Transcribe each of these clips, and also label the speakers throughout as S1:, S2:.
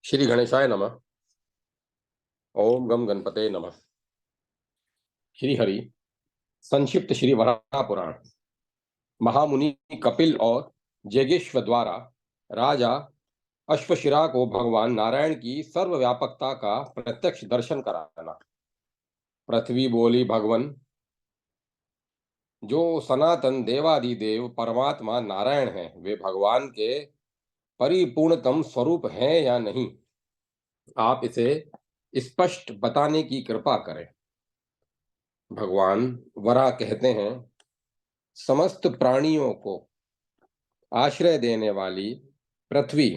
S1: श्री गणेशाय नमः। ओम गम गणपते नमः। श्री हरि। संक्षिप्त श्री वराह पुराण। महामुनि कपिल और जेगेश्वर द्वारा राजा अश्वशिरा को भगवान नारायण की सर्वव्यापकता का प्रत्यक्ष दर्शन कराना। पृथ्वी बोली, भगवान, जो सनातन देवादिदेव परमात्मा नारायण हैं, वे भगवान के परिपूर्णतम स्वरूप हैं या नहीं? आप इसे स्पष्ट बताने की कृपा करें। भगवान वराह कहते हैं, समस्त प्राणियों को आश्रय देने वाली पृथ्वी,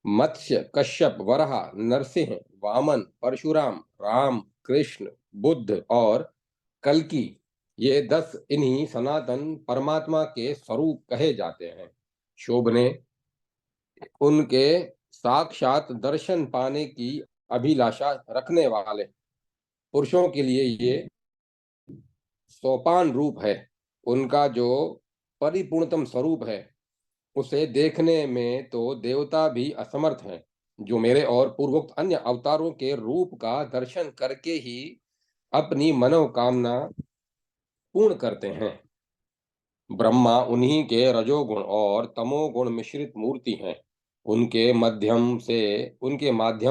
S1: मत्स्य, कश्यप, वराह, नरसिंह, वामन, परशुराम, राम, कृष्ण, बुद्ध और कल्कि, ये 10 इन्हीं सनातन परमात्मा के स्वरूप कहे जाते हैं। शोभने उनके साक्षात दर्शन पाने की अभिलाषा रखने वाले पुरुषों के लिए ये सोपान रूप है। उनका जो परिपूर्णतम स्वरूप है, उसे देखने में तो देवता भी असमर्थ हैं, जो मेरे और पूर्वोक्त अन्य अवतारों के रूप का दर्शन करके ही अपनी मनोकामना पूर्ण करते हैं। ब्रह्मा उन्हीं के रजोगुण और तमोगुण मिश्रित मूर्ति हैं। उनके माध्यम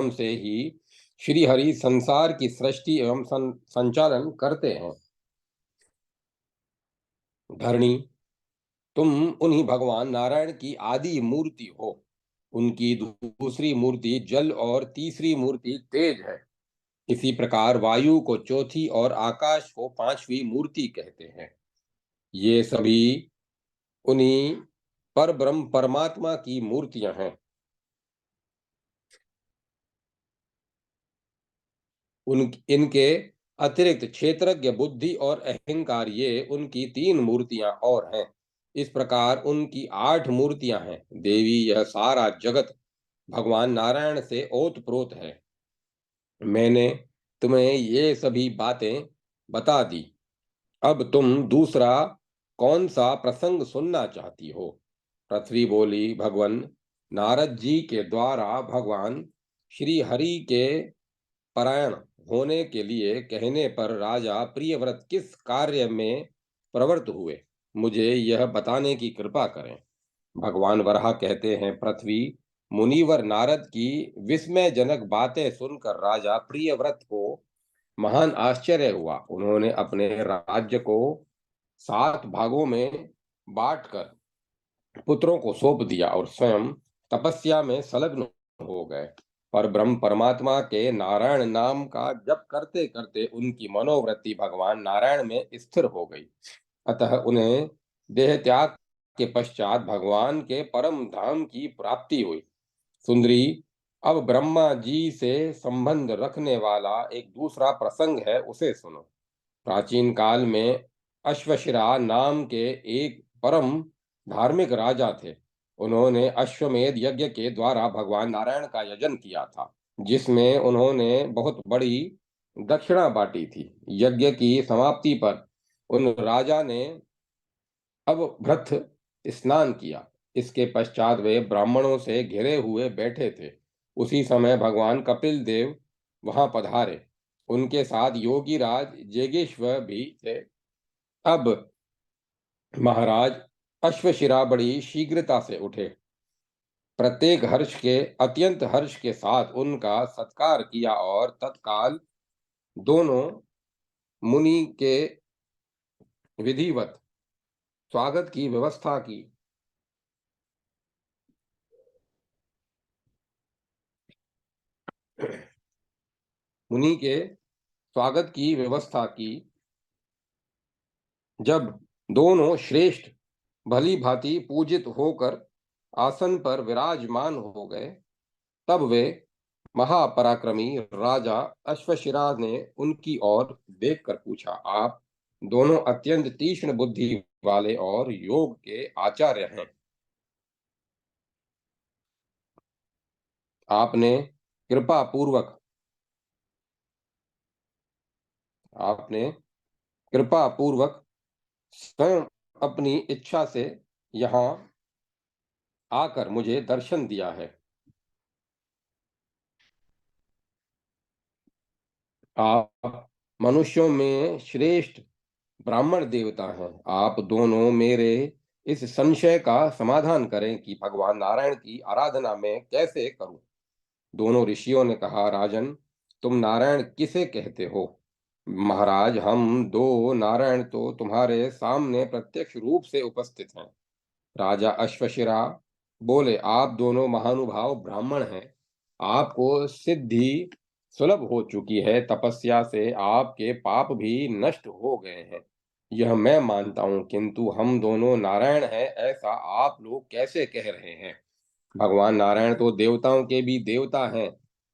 S1: से ही श्री हरि संसार की सृष्टि एवं संचालन करते हैं। धरणी, तुम उन्हीं भगवान नारायण की आदि मूर्ति हो। उनकी दूसरी मूर्ति जल और तीसरी मूर्ति तेज है। इसी प्रकार वायु को चौथी और आकाश को पांचवी मूर्ति कहते हैं। ये सभी उन्हीं पर ब्रह्म परमात्मा की मूर्तियां हैं। इनके अतिरिक्त क्षेत्रज्ञ, बुद्धि और अहंकार, ये उनकी 3 मूर्तियां और हैं। इस प्रकार उनकी 8 मूर्तियां हैं। देवी, यह सारा जगत भगवान नारायण से ओतप्रोत है। मैंने तुम्हें ये सभी बातें बता दी। अब तुम दूसरा कौन सा प्रसंग सुनना चाहती हो? पृथ्वी बोली, भगवान, नारद जी के द्वारा भगवान श्री हरि के परायण होने के लिए कहने पर राजा प्रियव्रत किस कार्य में प्रवृत्त हुए, मुझे यह बताने की कृपा करें। भगवान वराह कहते हैं, पृथ्वी, मुनिवर नारद की विस्मयजनक बातें सुनकर राजा प्रियव्रत को महान आश्चर्य हुआ। उन्होंने अपने राज्य को 7 भागों में बांटकर पुत्रों को सौंप दिया और स्वयं तपस्या में संलग्न हो गए। पर ब्रह्म परमात्मा के नारायण नाम का जप करते करते उनकी मनोवृत्ति भगवान नारायण में स्थिर हो गई। अतः उन्हें देह त्याग के पश्चात भगवान के परम धाम की प्राप्ति हुई। सुंदरी, अब ब्रह्मा जी से संबंध रखने वाला एक दूसरा प्रसंग है, उसे सुनो। प्राचीन काल में अश्वशिरा नाम के एक परम धार्मिक राजा थे। उन्होंने अश्वमेध यज्ञ के द्वारा भगवान नारायण का यजन किया था, जिसमें उन्होंने बहुत बड़ी दक्षिणा बांटी थी। यज्ञ की समाप्ति पर उन राजा ने अवभृत स्नान किया। इसके पश्चात वे ब्राह्मणों से घिरे हुए बैठे थे। उसी समय भगवान कपिल देव वहां पधारे। उनके साथ योगी राज जेगेश्वर भी थे। अब महाराज अश्वशिरा बड़ी शीघ्रता से उठे। प्रत्येक अत्यंत हर्ष के साथ उनका सत्कार किया और तत्काल दोनों मुनि के विधिवत स्वागत की व्यवस्था की। मुनि के स्वागत की व्यवस्था की। जब दोनों श्रेष्ठ भली भांति पूजित होकर आसन पर विराजमान हो गए, तब वे महापराक्रमी राजा अश्वशिरा ने उनकी ओर देखकर पूछा, आप दोनों अत्यंत तीक्ष्ण बुद्धि वाले और योग के आचार्य हैं। आपने कृपा पूर्वक आपने कृपा पूर्वक स्वयं अपनी इच्छा से यहाँ आकर मुझे दर्शन दिया है। आप मनुष्यों में श्रेष्ठ ब्राह्मण देवता हैं। आप दोनों मेरे इस संशय का समाधान करें कि भगवान नारायण की आराधना मैं कैसे करूं। दोनों ऋषियों ने कहा, राजन, तुम नारायण किसे कहते हो? महाराज, हम दो नारायण तो तुम्हारे सामने प्रत्यक्ष रूप से उपस्थित हैं। राजा अश्वशिरा बोले, आप दोनों महानुभाव ब्राह्मण हैं। आपको सिद्धि सुलभ हो चुकी है। तपस्या से आपके पाप भी नष्ट हो गए हैं, यह मैं मानता हूं, किंतु हम दोनों नारायण हैं ऐसा आप लोग कैसे कह रहे हैं? भगवान नारायण तो देवताओं के भी देवता हैं।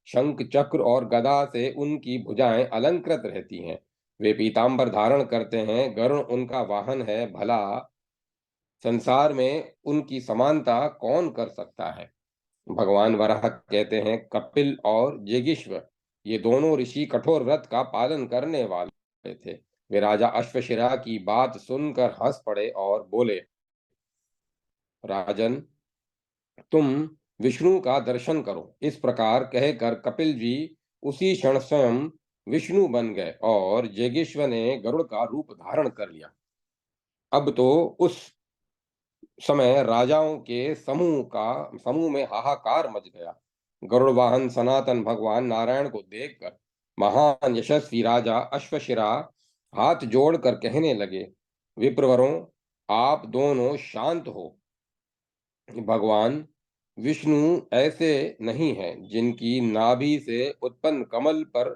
S1: शंख चक्र और गदा से उनकी भुजाएं अलंकृत रहती हैं। वे पीतांबर धारण करते हैं। गरुण उनका वाहन है। भला संसार में उनकी समानता कौन कर सकता है? भगवान वराह कहते हैं, कपिल और जिगीश्वर ये दोनों ऋषि कठोर व्रत का पालन करने वाले थे। वे राजा अश्वशिरा की बात सुनकर हंस पड़े और बोले, राजन, तुम विष्णु का दर्शन करो। इस प्रकार कहकर कपिल जी उसी क्षण स्वयं विष्णु बन गए और जेगेश्वर ने गरुड़ का रूप धारण कर लिया। अब तो उस समय राजाओं के समूह में हाहाकार मच गया। गरुड़ वाहन सनातन भगवान नारायण को देखकर महान यशस्वी राजा अश्वशिरा हाथ जोड़कर कहने लगे, विप्रवरों, आप दोनों शांत हो। भगवान विष्णु ऐसे नहीं हैं जिनकी नाभि से उत्पन्न कमल पर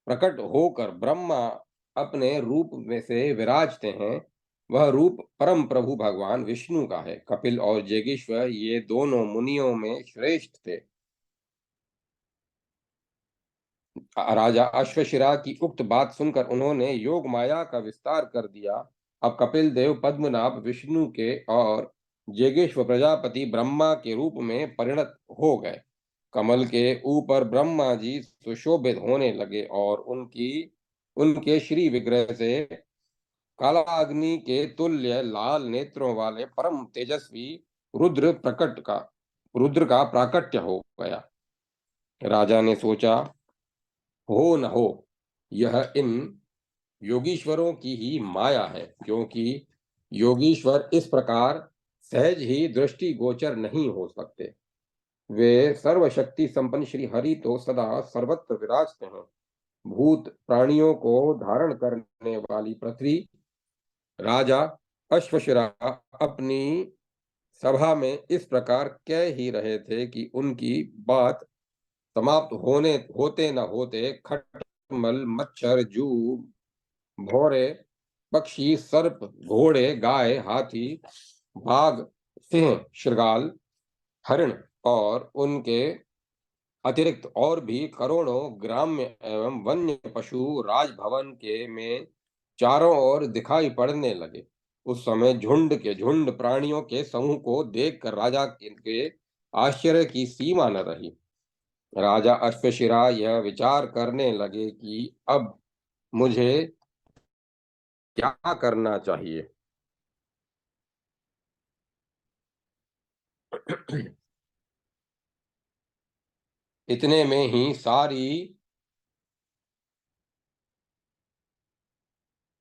S1: प्रकट होकर ब्रह्मा अपने रूप में से विराजते हैं। वह रूप परम प्रभु भगवान विष्णु का है। कपिल और जेगेश्वर ये दोनों मुनियों में श्रेष्ठ थे। राजा अश्वशिरा की उक्त बात सुनकर उन्होंने योग माया का विस्तार कर दिया। अब कपिल देव पद्मनाभ विष्णु के और जेगेश्वर प्रजापति ब्रह्मा के रूप में परिणत हो गए। कमल के ऊपर ब्रह्मा जी सुशोभित होने लगे और उनके श्री विग्रह से काला अग्नि के तुल्य लाल नेत्रों वाले परम तेजस्वी रुद्र का प्राकट्य हो गया। राजा ने सोचा, हो न हो, यह इन योगीश्वरों की ही माया है, क्योंकि योगीश्वर इस प्रकार सहज ही दृष्टि गोचर नहीं हो सकते। वे सर्वशक्ति संपन्न श्री हरि तो सदा सर्वत्र विराजते हैं। भूत प्राणियों को धारण करने वाली पृथ्वी राजा अश्वशिरा अपनी सभा में इस प्रकार कह ही रहे थे कि उनकी बात समाप्त होते न होते खटमल, मच्छर, जू, भौरे, पक्षी, सर्प, घोड़े, गाय, हाथी, बाघ, सिंह, शृगाल, हरिण और उनके अतिरिक्त और भी करोड़ों ग्राम्य एवं वन्य पशु राजभवन के में चारों ओर दिखाई पड़ने लगे। उस समय झुंड के झुंड प्राणियों के समूह को देखकर राजा के आश्चर्य की सीमा न रही। राजा अश्वशिरा यह विचार करने लगे कि अब मुझे क्या करना चाहिए। इतने में ही सारी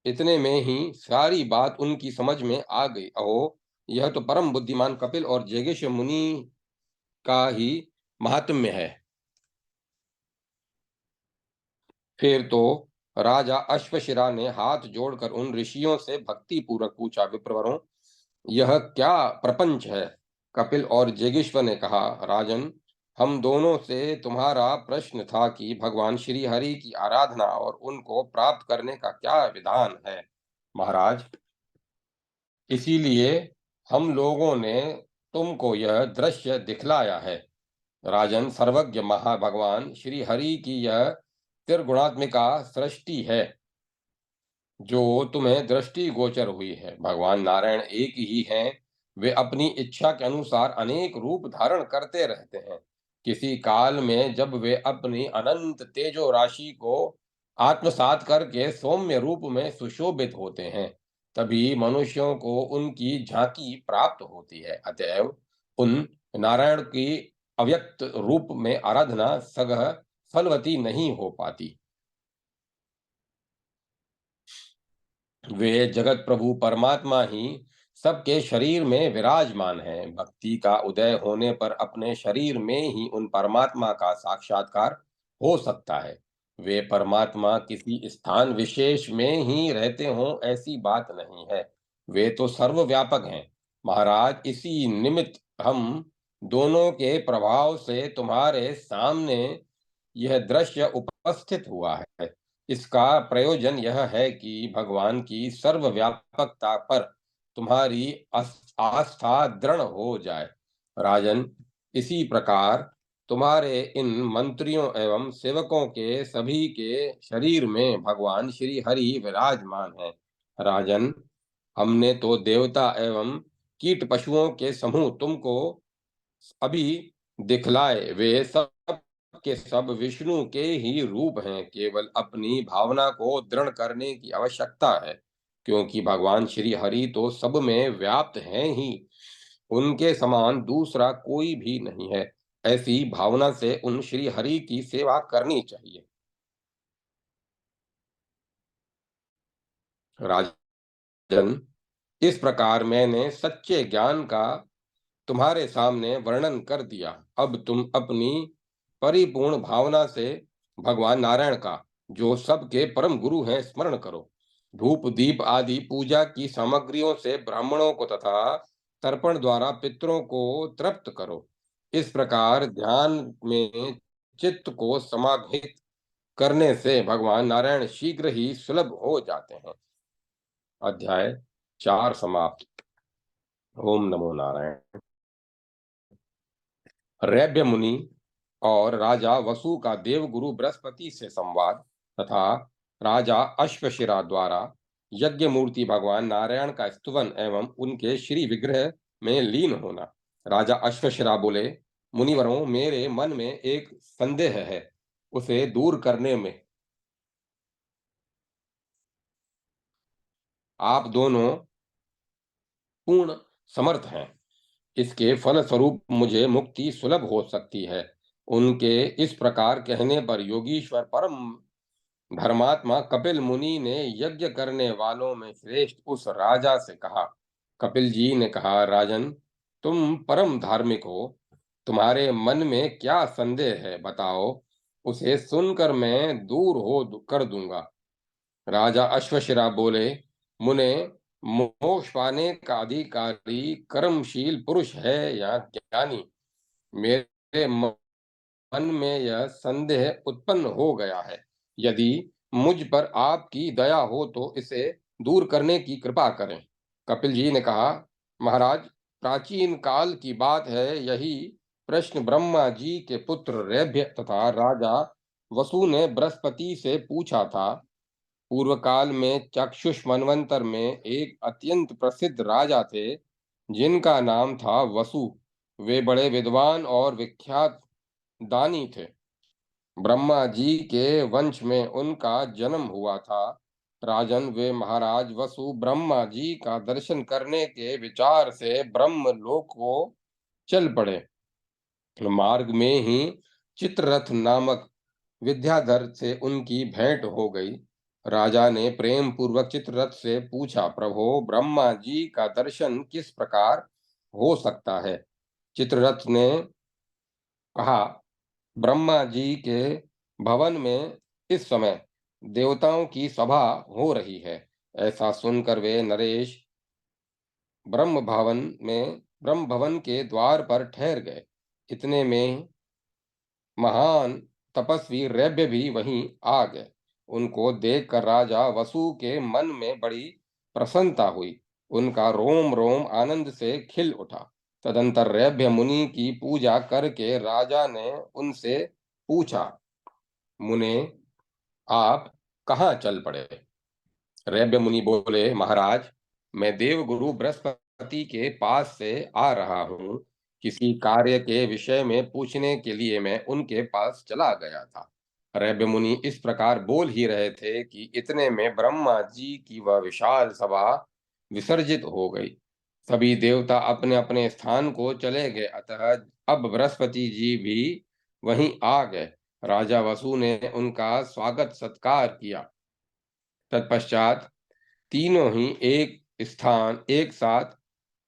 S1: इतने में ही सारी बात उनकी समझ में आ गई। अहो, यह तो परम बुद्धिमान कपिल और जेगेश मुनि का ही महात्म्य है। फिर तो राजा अश्वशिरा ने हाथ जोड़कर उन ऋषियों से भक्ति पूर्वक पूछा, विप्रवरों, यह क्या प्रपंच है? कपिल और जेगेश्वर ने कहा, राजन, हम दोनों से तुम्हारा प्रश्न था कि भगवान श्री हरि की आराधना और उनको प्राप्त करने का क्या विधान है। महाराज, इसीलिए हम लोगों ने तुमको यह दृश्य दिखलाया है। राजन, सर्वज्ञ महाभगवान श्री हरि की यह त्रिगुणात्मिका सृष्टि है जो तुम्हें दृष्टि गोचर हुई है। भगवान नारायण एक ही हैं। वे अपनी इच्छा के अनुसार अनेक रूप धारण करते रहते हैं। किसी काल में जब वे अपनी अनंत तेजो राशि को आत्मसात करके सौम्य रूप में सुशोभित होते हैं, तभी मनुष्यों को उनकी झांकी प्राप्त होती है। अतएव उन नारायण की अव्यक्त रूप में आराधना सगह फलवती नहीं हो पाती। वे जगत प्रभु परमात्मा ही सबके शरीर में विराजमान हैं। भक्ति का उदय होने पर अपने शरीर में ही उन परमात्मा का साक्षात्कार हो सकता है। वे परमात्मा किसी स्थान विशेष में ही रहते हों, ऐसी बात नहीं है। वे तो सर्वव्यापक हैं। महाराज, इसी निमित्त हम दोनों के प्रभाव से तुम्हारे सामने यह दृश्य उपस्थित हुआ है। इसका प्रयोजन यह है कि भगवान की सर्वव्यापकता पर तुम्हारी आस्था दृढ़ हो जाए। राजन, इसी प्रकार तुम्हारे इन मंत्रियों एवं सेवकों के सभी के शरीर में भगवान श्री हरि विराजमान है। राजन, हमने तो देवता एवं कीट पशुओं के समूह तुमको अभी दिखलाए। वे सब के सब विष्णु के ही रूप हैं। केवल अपनी भावना को दृढ़ करने की आवश्यकता है, क्योंकि भगवान श्री हरि तो सब में व्याप्त हैं ही। उनके समान दूसरा कोई भी नहीं है। ऐसी भावना से उन श्री हरि की सेवा करनी चाहिए। राजन, इस प्रकार मैंने सच्चे ज्ञान का तुम्हारे सामने वर्णन कर दिया। अब तुम अपनी परिपूर्ण भावना से भगवान नारायण का, जो सबके परम गुरु हैं, स्मरण करो। धूप दीप आदि पूजा की सामग्रियों से ब्राह्मणों को तथा तर्पण द्वारा पितरों को तृप्त करो। इस प्रकार ध्यान में चित्त को समाहित करने से भगवान नारायण शीघ्र ही सुलभ हो जाते हैं। अध्याय 4 समाप्त। ओम नमो नारायण। रैब्य मुनि और राजा वसु का देवगुरु बृहस्पति से संवाद तथा राजा अश्वशिरा द्वारा यज्ञ मूर्ति भगवान नारायण का स्तुवन एवं उनके श्री विग्रह में लीन होना। राजा अश्वशिरा बोले, मुनिवरों, मेरे मन में एक संदेह है। उसे दूर करने में आप दोनों पूर्ण समर्थ हैं। इसके फलस्वरूप मुझे मुक्ति सुलभ हो सकती है। उनके इस प्रकार कहने पर योगीश्वर परम धर्मात्मा कपिल मुनि ने यज्ञ करने वालों में श्रेष्ठ उस राजा से कहा। कपिल जी ने कहा, राजन, तुम परम धार्मिक हो। तुम्हारे मन में क्या संदेह है, बताओ। उसे सुनकर मैं दूर हो कर दूंगा। राजा अश्वशिरा बोले, मुने, मोक्ष पाने का अधिकारी कर्मशील पुरुष है या ज्ञानी? मेरे मन में यह संदेह उत्पन्न हो गया है। यदि मुझ पर आपकी दया हो तो इसे दूर करने की कृपा करें। कपिल जी ने कहा, महाराज, प्राचीन काल की बात है। यही प्रश्न ब्रह्मा जी के पुत्र रैभ्य तथा राजा वसु ने बृहस्पति से पूछा था। पूर्व काल में चक्षुष मनवंतर में एक अत्यंत प्रसिद्ध राजा थे, जिनका नाम था वसु। वे बड़े विद्वान और विख्यात दानी थे। ब्रह्मा जी के वंश में उनका जन्म हुआ था। राजन, वे महाराज वसु ब्रह्मा जी का दर्शन करने के विचार से ब्रह्म लोक को चल पड़े। मार्ग में ही चित्ररथ नामक विद्याधर से उनकी भेंट हो गई। राजा ने प्रेम पूर्वक चित्ररथ से पूछा, प्रभो, ब्रह्मा जी का दर्शन किस प्रकार हो सकता है? चित्ररथ ने कहा, ब्रह्मा जी के भवन में इस समय देवताओं की सभा हो रही है। ऐसा सुनकर वे नरेश ब्रह्म भवन के द्वार पर ठहर गए। इतने में महान तपस्वी रैभ्य भी वहीं आ गए। उनको देखकर राजा वसु के मन में बड़ी प्रसन्नता हुई। उनका रोम रोम आनंद से खिल उठा। तदंतर रैभ्य मुनि की पूजा करके राजा ने उनसे पूछा, मुने, आप कहाँ चल पड़े? रैभ्य मुनि बोले, महाराज, मैं देवगुरु बृहस्पति के पास से आ रहा हूँ। किसी कार्य के विषय में पूछने के लिए मैं उनके पास चला गया था। रैभ्य मुनि इस प्रकार बोल ही रहे थे कि इतने में ब्रह्मा जी की वह विशाल सभा विसर्जित हो गई। सभी देवता अपने अपने स्थान को चले गए। अतः अब बृहस्पति जी भी वहीं आ गए। राजा वसु ने उनका स्वागत सत्कार किया। तत्पश्चात तीनों ही एक साथ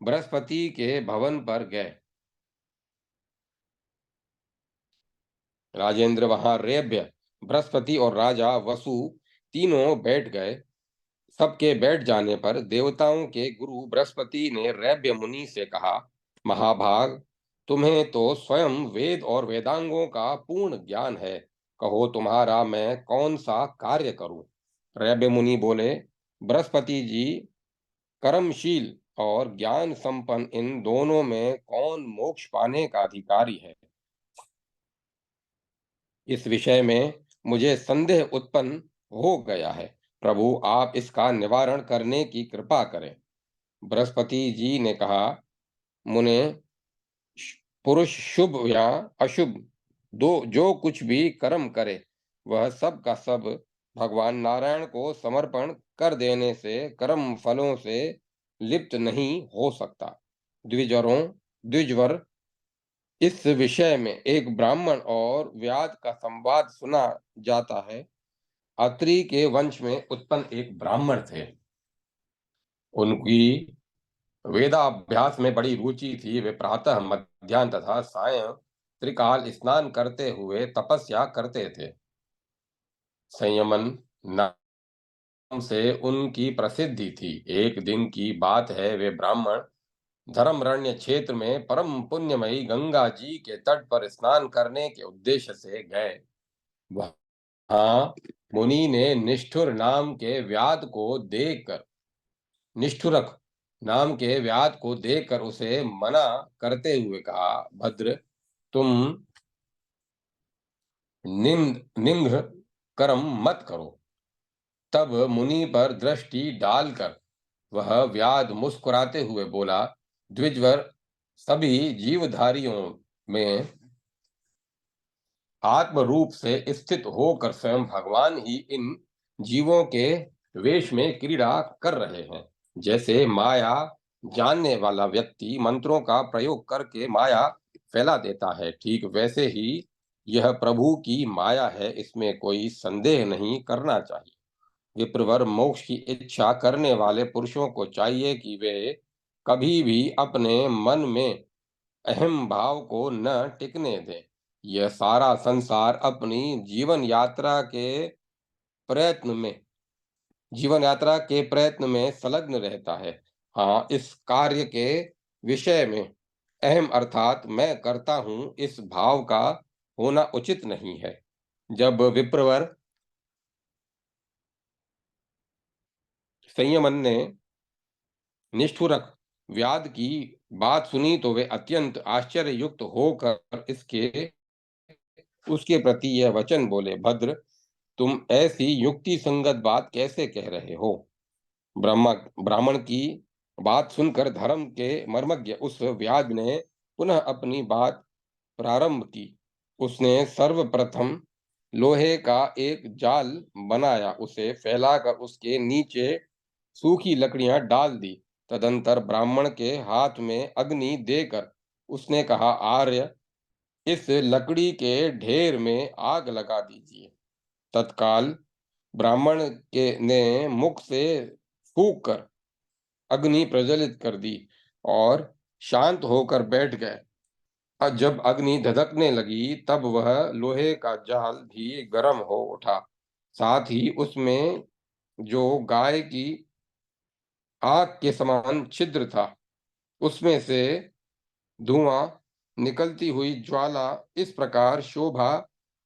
S1: बृहस्पति के भवन पर गए। राजेंद्र वहां रेभ्य, बृहस्पति और राजा वसु तीनों बैठ गए। सबके बैठ जाने पर देवताओं के गुरु बृहस्पति ने रैभ्य मुनि से कहा, महाभाग, तुम्हें तो स्वयं वेद और वेदांगों का पूर्ण ज्ञान है। कहो तुम्हारा मैं कौन सा कार्य करूं। रैभ्य मुनि बोले, बृहस्पति जी, कर्मशील और ज्ञान संपन्न इन दोनों में कौन मोक्ष पाने का अधिकारी है। इस विषय में मुझे संदेह उत्पन्न हो गया है। प्रभु आप इसका निवारण करने की कृपा करें। बृहस्पति जी ने कहा, मुने, पुरुष शुभ या अशुभ दो जो कुछ भी कर्म करे वह सब का सब भगवान नारायण को समर्पण कर देने से कर्म फलों से लिप्त नहीं हो सकता। द्विजवर, इस विषय में एक ब्राह्मण और व्याध का संवाद सुना जाता है। अत्रि के वंश में उत्पन्न एक ब्राह्मण थे। उनकी वेदाभ्यास में बड़ी रुचि थी। वे प्रातः, मध्याह्न तथा सायं त्रिकाल स्नान करते हुए तपस्या करते थे। संयमन नाम से उनकी प्रसिद्धि थी। एक दिन की बात है, वे ब्राह्मण धर्मरण्य क्षेत्र में परम पुण्यमयी गंगा जी के तट पर स्नान करने के उद्देश्य से गए। वहां मुनि ने निष्ठुरक नाम के व्याध को देखकर उसे मना करते हुए कहा, भद्र, तुम निंद्र कर्म मत करो। तब मुनि पर दृष्टि डालकर वह व्याध मुस्कुराते हुए बोला, द्विजवर, सभी जीवधारियों में आत्म रूप से स्थित होकर स्वयं भगवान ही इन जीवों के वेश में क्रीड़ा कर रहे हैं। जैसे माया जानने वाला व्यक्ति मंत्रों का प्रयोग करके माया फैला देता है, ठीक वैसे ही यह प्रभु की माया है, इसमें कोई संदेह नहीं करना चाहिए। विप्रवर, मोक्ष की इच्छा करने वाले पुरुषों को चाहिए कि वे कभी भी अपने मन में अहम भाव को न टिकने दें। यह सारा संसार अपनी प्रयत्न में जीवन यात्रा के प्रयत्न में संलग्न रहता है। हाँ, इस कार्य के विषय में अहम अर्थात मैं करता हूं, इस भाव का होना उचित नहीं है। जब विप्रवर संयमन ने निष्ठुरक व्याध की बात सुनी तो वे अत्यंत आश्चर्ययुक्त होकर उसके प्रति यह वचन बोले, भद्र, तुम ऐसी युक्ति संगत बात कैसे कह रहे हो। ब्राह्मण की बात सुनकर धर्म के मर्मज्ञ उस व्याध ने पुनः अपनी बात प्रारंभ की। उसने सर्वप्रथम लोहे का एक जाल बनाया, उसे फैलाकर उसके नीचे सूखी लकड़ियां डाल दी। तदंतर ब्राह्मण के हाथ में अग्नि देकर उसने कहा, आर्य, इस लकड़ी के ढेर में आग लगा दीजिए। तत्काल ब्राह्मण के ने मुख से फूंक कर अग्नि प्रज्वलित कर दी और शांत होकर बैठ गए। और जब अग्नि धधकने लगी तब वह लोहे का जाल भी गर्म हो उठा। साथ ही उसमें जो गाय की आग के समान छिद्र था, उसमें से धुआं निकलती हुई ज्वाला इस प्रकार शोभा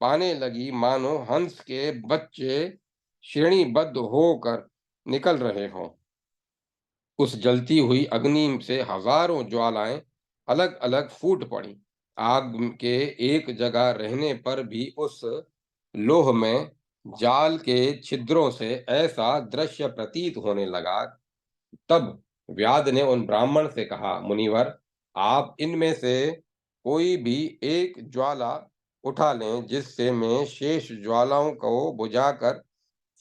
S1: पाने लगी मानो हंस के बच्चे श्रेणीबद्ध होकर निकल रहे हों। उस जलती हुई अग्नि से हजारों ज्वालाएं अलग अलग फूट पड़ी। आग के एक जगह रहने पर भी उस लोह में जाल के छिद्रों से ऐसा दृश्य प्रतीत होने लगा। तब व्याध ने उन ब्राह्मण से कहा, मुनिवर, आप इनमें से कोई भी एक ज्वाला उठा लें जिससे मैं शेष ज्वालाओं को बुझाकर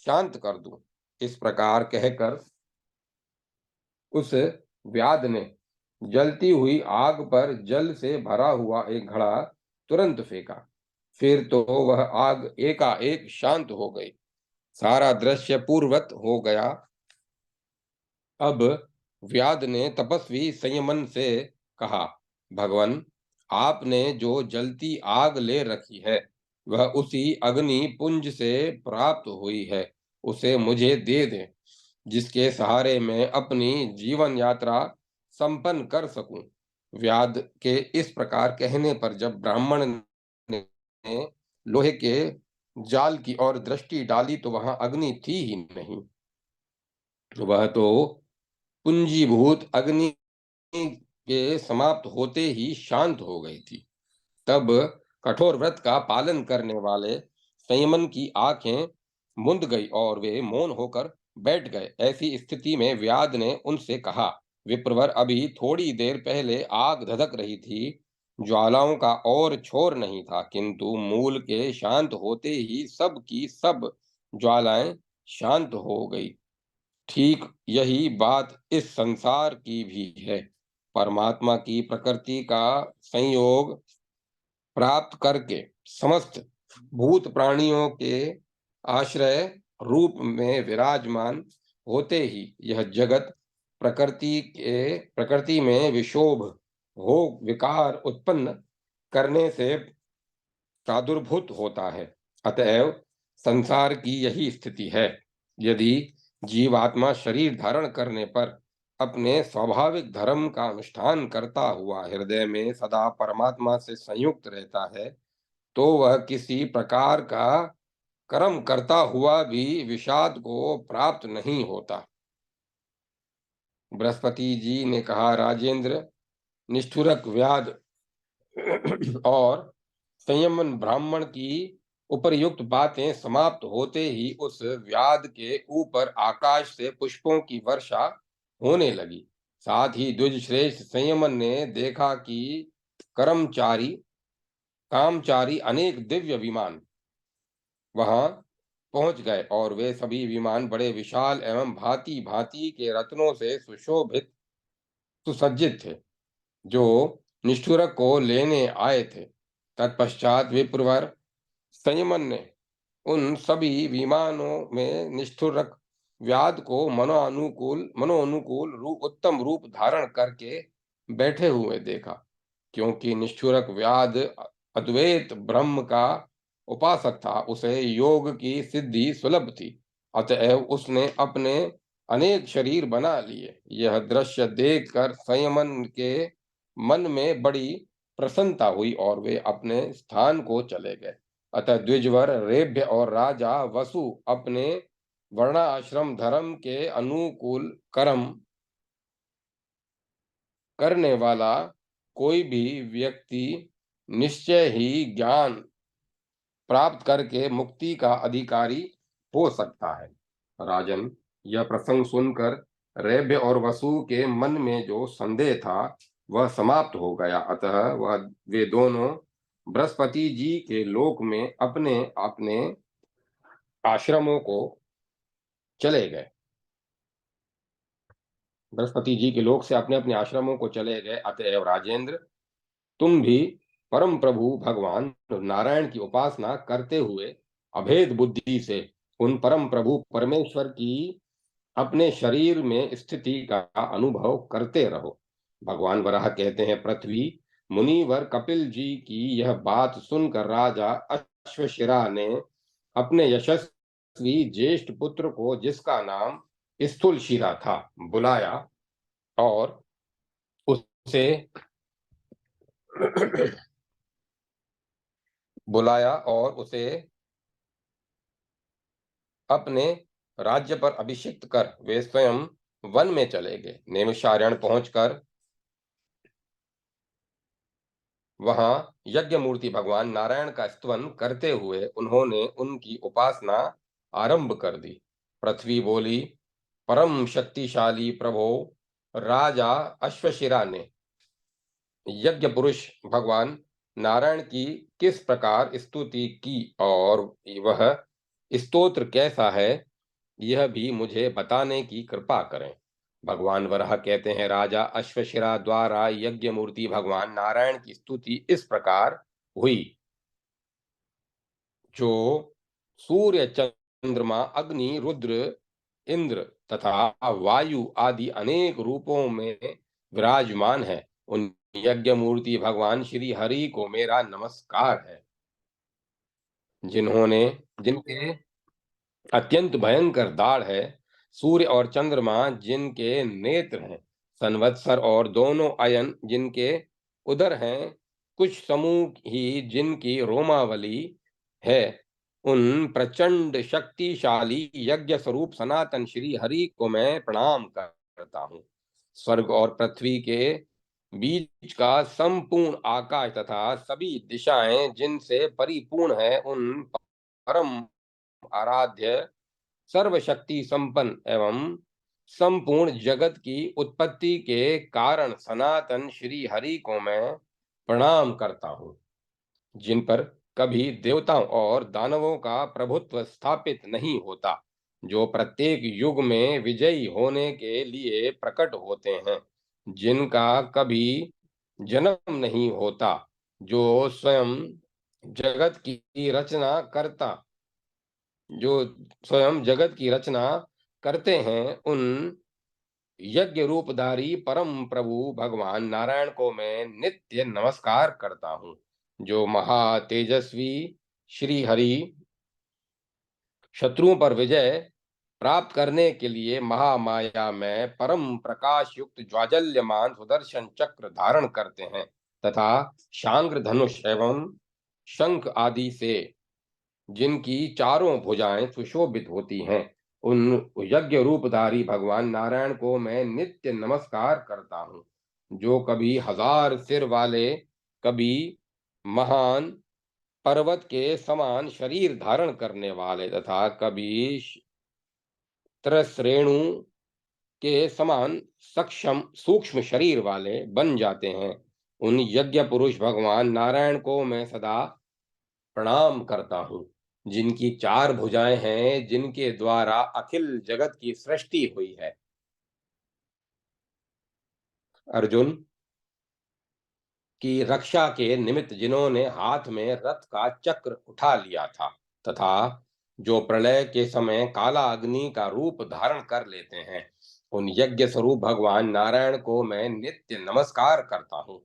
S1: शांत कर दूं। इस प्रकार कहकर उस व्याध ने जलती हुई आग पर जल से भरा हुआ एक घड़ा तुरंत फेंका। फिर तो वह आग एकाएक शांत हो गई। सारा दृश्य पूर्ववत हो गया। अब व्याध ने तपस्वी संयमन से कहा, भगवान, आपने जो जलती आग ले रखी है वह उसी अग्नि पुंज से प्राप्त हुई है, उसे मुझे दे दें, जिसके सहारे मैं अपनी जीवन यात्रा संपन्न कर सकूं। व्याध के इस प्रकार कहने पर जब ब्राह्मण ने लोहे के जाल की ओर दृष्टि डाली तो वहां अग्नि थी ही नहीं। वह तो पुंजीभूत अग्नि के समाप्त होते ही शांत हो गई थी। तब कठोर व्रत का पालन करने वाले संयमन की आंखें मुंद गई और वे मौन होकर बैठ गए। ऐसी स्थिति में व्याध ने उनसे कहा, विप्रवर, अभी थोड़ी देर पहले आग धधक रही थी, ज्वालाओं का और छोर नहीं था, किंतु मूल के शांत होते ही सब की सब ज्वालाएं शांत हो गई। ठीक यही बात इस संसार की भी है। परमात्मा की प्रकृति का संयोग प्राप्त करके समस्त भूत प्राणियों के आश्रय रूप में विराजमान होते ही यह जगत प्रकृति में विशोभ हो विकार उत्पन्न करने से प्रादुर्भूत होता है। अतएव संसार की यही स्थिति है। यदि जीवात्मा शरीर धारण करने पर अपने स्वाभाविक धर्म का अनुष्ठान करता हुआ हृदय में सदा परमात्मा से संयुक्त रहता है, तो वह किसी प्रकार का कर्म करता हुआ भी विषाद को प्राप्त नहीं होता। बृहस्पति जी ने कहा, राजेंद्र, निष्ठुरक व्याध और संयमन ब्राह्मण की उपर्युक्त बातें समाप्त होते ही उस व्याध के ऊपर आकाश से पुष्पों की वर्षा होने लगी। साथ ही द्विजश्रेष्ठ संयमन ने देखा कि कर्मचारी कामचारी अनेक दिव्य विमान वहां पहुंच गए और वे सभी विमान बड़े विशाल एवं भांति भांति के रत्नों से सुशोभित सुसज्जित थे, जो निष्ठुरक को लेने आए थे। तत्पश्चात विप्रवर संयमन ने उन सभी विमानों में निष्ठुरक व्याध को मनोनुकूल रूप उत्तम रूप धारण करके बैठे हुए देखा। क्योंकि निष्ठुरक व्याध अद्वैत ब्रह्म का उपासक था, उसे योग की सिद्धि सुलभ थी, अतएव उसने अपने अनेक शरीर बना लिए। यह दृश्य देखकर संयमन के मन में बड़ी प्रसन्नता हुई और वे अपने स्थान को चले गए। अतः द्विजवर रेभ्य और राजा वसु अपने वर्णाश्रम धर्म के अनुकूल कर्म करने वाला कोई भी व्यक्ति निश्चय ही ज्ञान प्राप्त करके मुक्ति का अधिकारी हो सकता है। राजन, यह प्रसंग सुनकर रेभ्य और वसु के मन में जो संदेह था वह समाप्त हो गया। अतः वे दोनों बृहस्पति जी के लोक में अपने अपने आश्रमों को चले गए। बृहस्पति जी के लोक से अपने अपने आश्रमों को चले गए। अतएव राजेंद्र, तुम भी परम प्रभु भगवान नारायण की उपासना करते हुए अभेद बुद्धि से उन परम प्रभु परमेश्वर की अपने शरीर में स्थिति का अनुभव करते रहो। भगवान वराह कहते हैं, पृथ्वी मुनिवर कपिल जी की यह बात सुनकर राजा अश्वशिरा ने अपने यशस्वी ज्येष्ठ पुत्र को, जिसका नाम स्थूलशिरा था, बुलाया और उसे बुलाया और उसे अपने राज्य पर अभिषिक्त कर वे स्वयं वन में चले गए। नैमिषारण्य पहुंचकर वहां यज्ञ मूर्ति भगवान नारायण का स्तवन करते हुए उन्होंने उनकी उपासना आरंभ कर दी। पृथ्वी बोली, परम शक्तिशाली प्रभो, राजा अश्वशिरा ने यज्ञ पुरुष भगवान नारायण की किस प्रकार स्तुति की और वह स्तोत्र कैसा है, यह भी मुझे बताने की कृपा करें। भगवान वराह कहते हैं, राजा अश्वशिरा द्वारा यज्ञ मूर्ति भगवान नारायण की स्तुति इस प्रकार हुई। जो सूर्य, चंद्रमा, अग्नि, रुद्र, इंद्र तथा वायु आदि अनेक रूपों में विराजमान है, उन यज्ञ मूर्ति भगवान श्री हरि को मेरा नमस्कार है। जिन्होंने जिनके अत्यंत भयंकर दाढ़ है, सूर्य और चंद्रमा जिनके नेत्र हैं, संवत्सर और दोनों अयन जिनके उदर हैं, कुछ समूह ही जिनकी रोमावली है, उन प्रचंड शक्तिशाली यज्ञ स्वरूप सनातन श्री हरि को मैं प्रणाम करता हूँ। स्वर्ग और पृथ्वी के बीच का संपूर्ण आकाश तथा सभी दिशाएं जिनसे परिपूर्ण है, उन परम आराध्य सर्वशक्ति संपन्न एवं संपूर्ण जगत की उत्पत्ति के कारण सनातन श्री हरि को मैं प्रणाम करता हूँ, जिन पर कभी देवताओं और दानवों का प्रभुत्व स्थापित नहीं होता, जो प्रत्येक युग में विजयी होने के लिए प्रकट होते हैं, जिनका कभी जन्म नहीं होता, जो स्वयं जगत की रचना करता जो स्वयं जगत की रचना करते हैं, उन यज्ञ रूपधारी परम प्रभु भगवान नारायण को मैं नित्य नमस्कार करता हूँ, जो महा तेजस्वी श्री हरि शत्रुओं पर विजय प्राप्त करने के लिए महामाया में परम प्रकाश युक्त ज्वाजल्यमान सुदर्शन चक्र धारण करते हैं, तथा शांग्र धनुष एवं शंख आदि से जिनकी चारों भुजाएं सुशोभित होती हैं, उन यज्ञ रूपधारी भगवान नारायण को मैं नित्य नमस्कार करता हूँ, जो कभी 1000 सिर वाले, कभी महान पर्वत के समान शरीर धारण करने वाले तथा कभी त्रसरेणु के समान सक्षम सूक्ष्म शरीर वाले बन जाते हैं, उन यज्ञ पुरुष भगवान नारायण को मैं सदा प्रणाम करता हूँ, जिनकी 4 भुजाएं हैं, जिनके द्वारा अखिल जगत की सृष्टि हुई है। अर्जुन की रक्षा के निमित्त जिन्होंने हाथ में रथ का चक्र उठा लिया था, तथा जो प्रलय के समय काला अग्नि का रूप धारण कर लेते हैं, उन यज्ञ स्वरूप भगवान नारायण को मैं नित्य नमस्कार करता हूँ।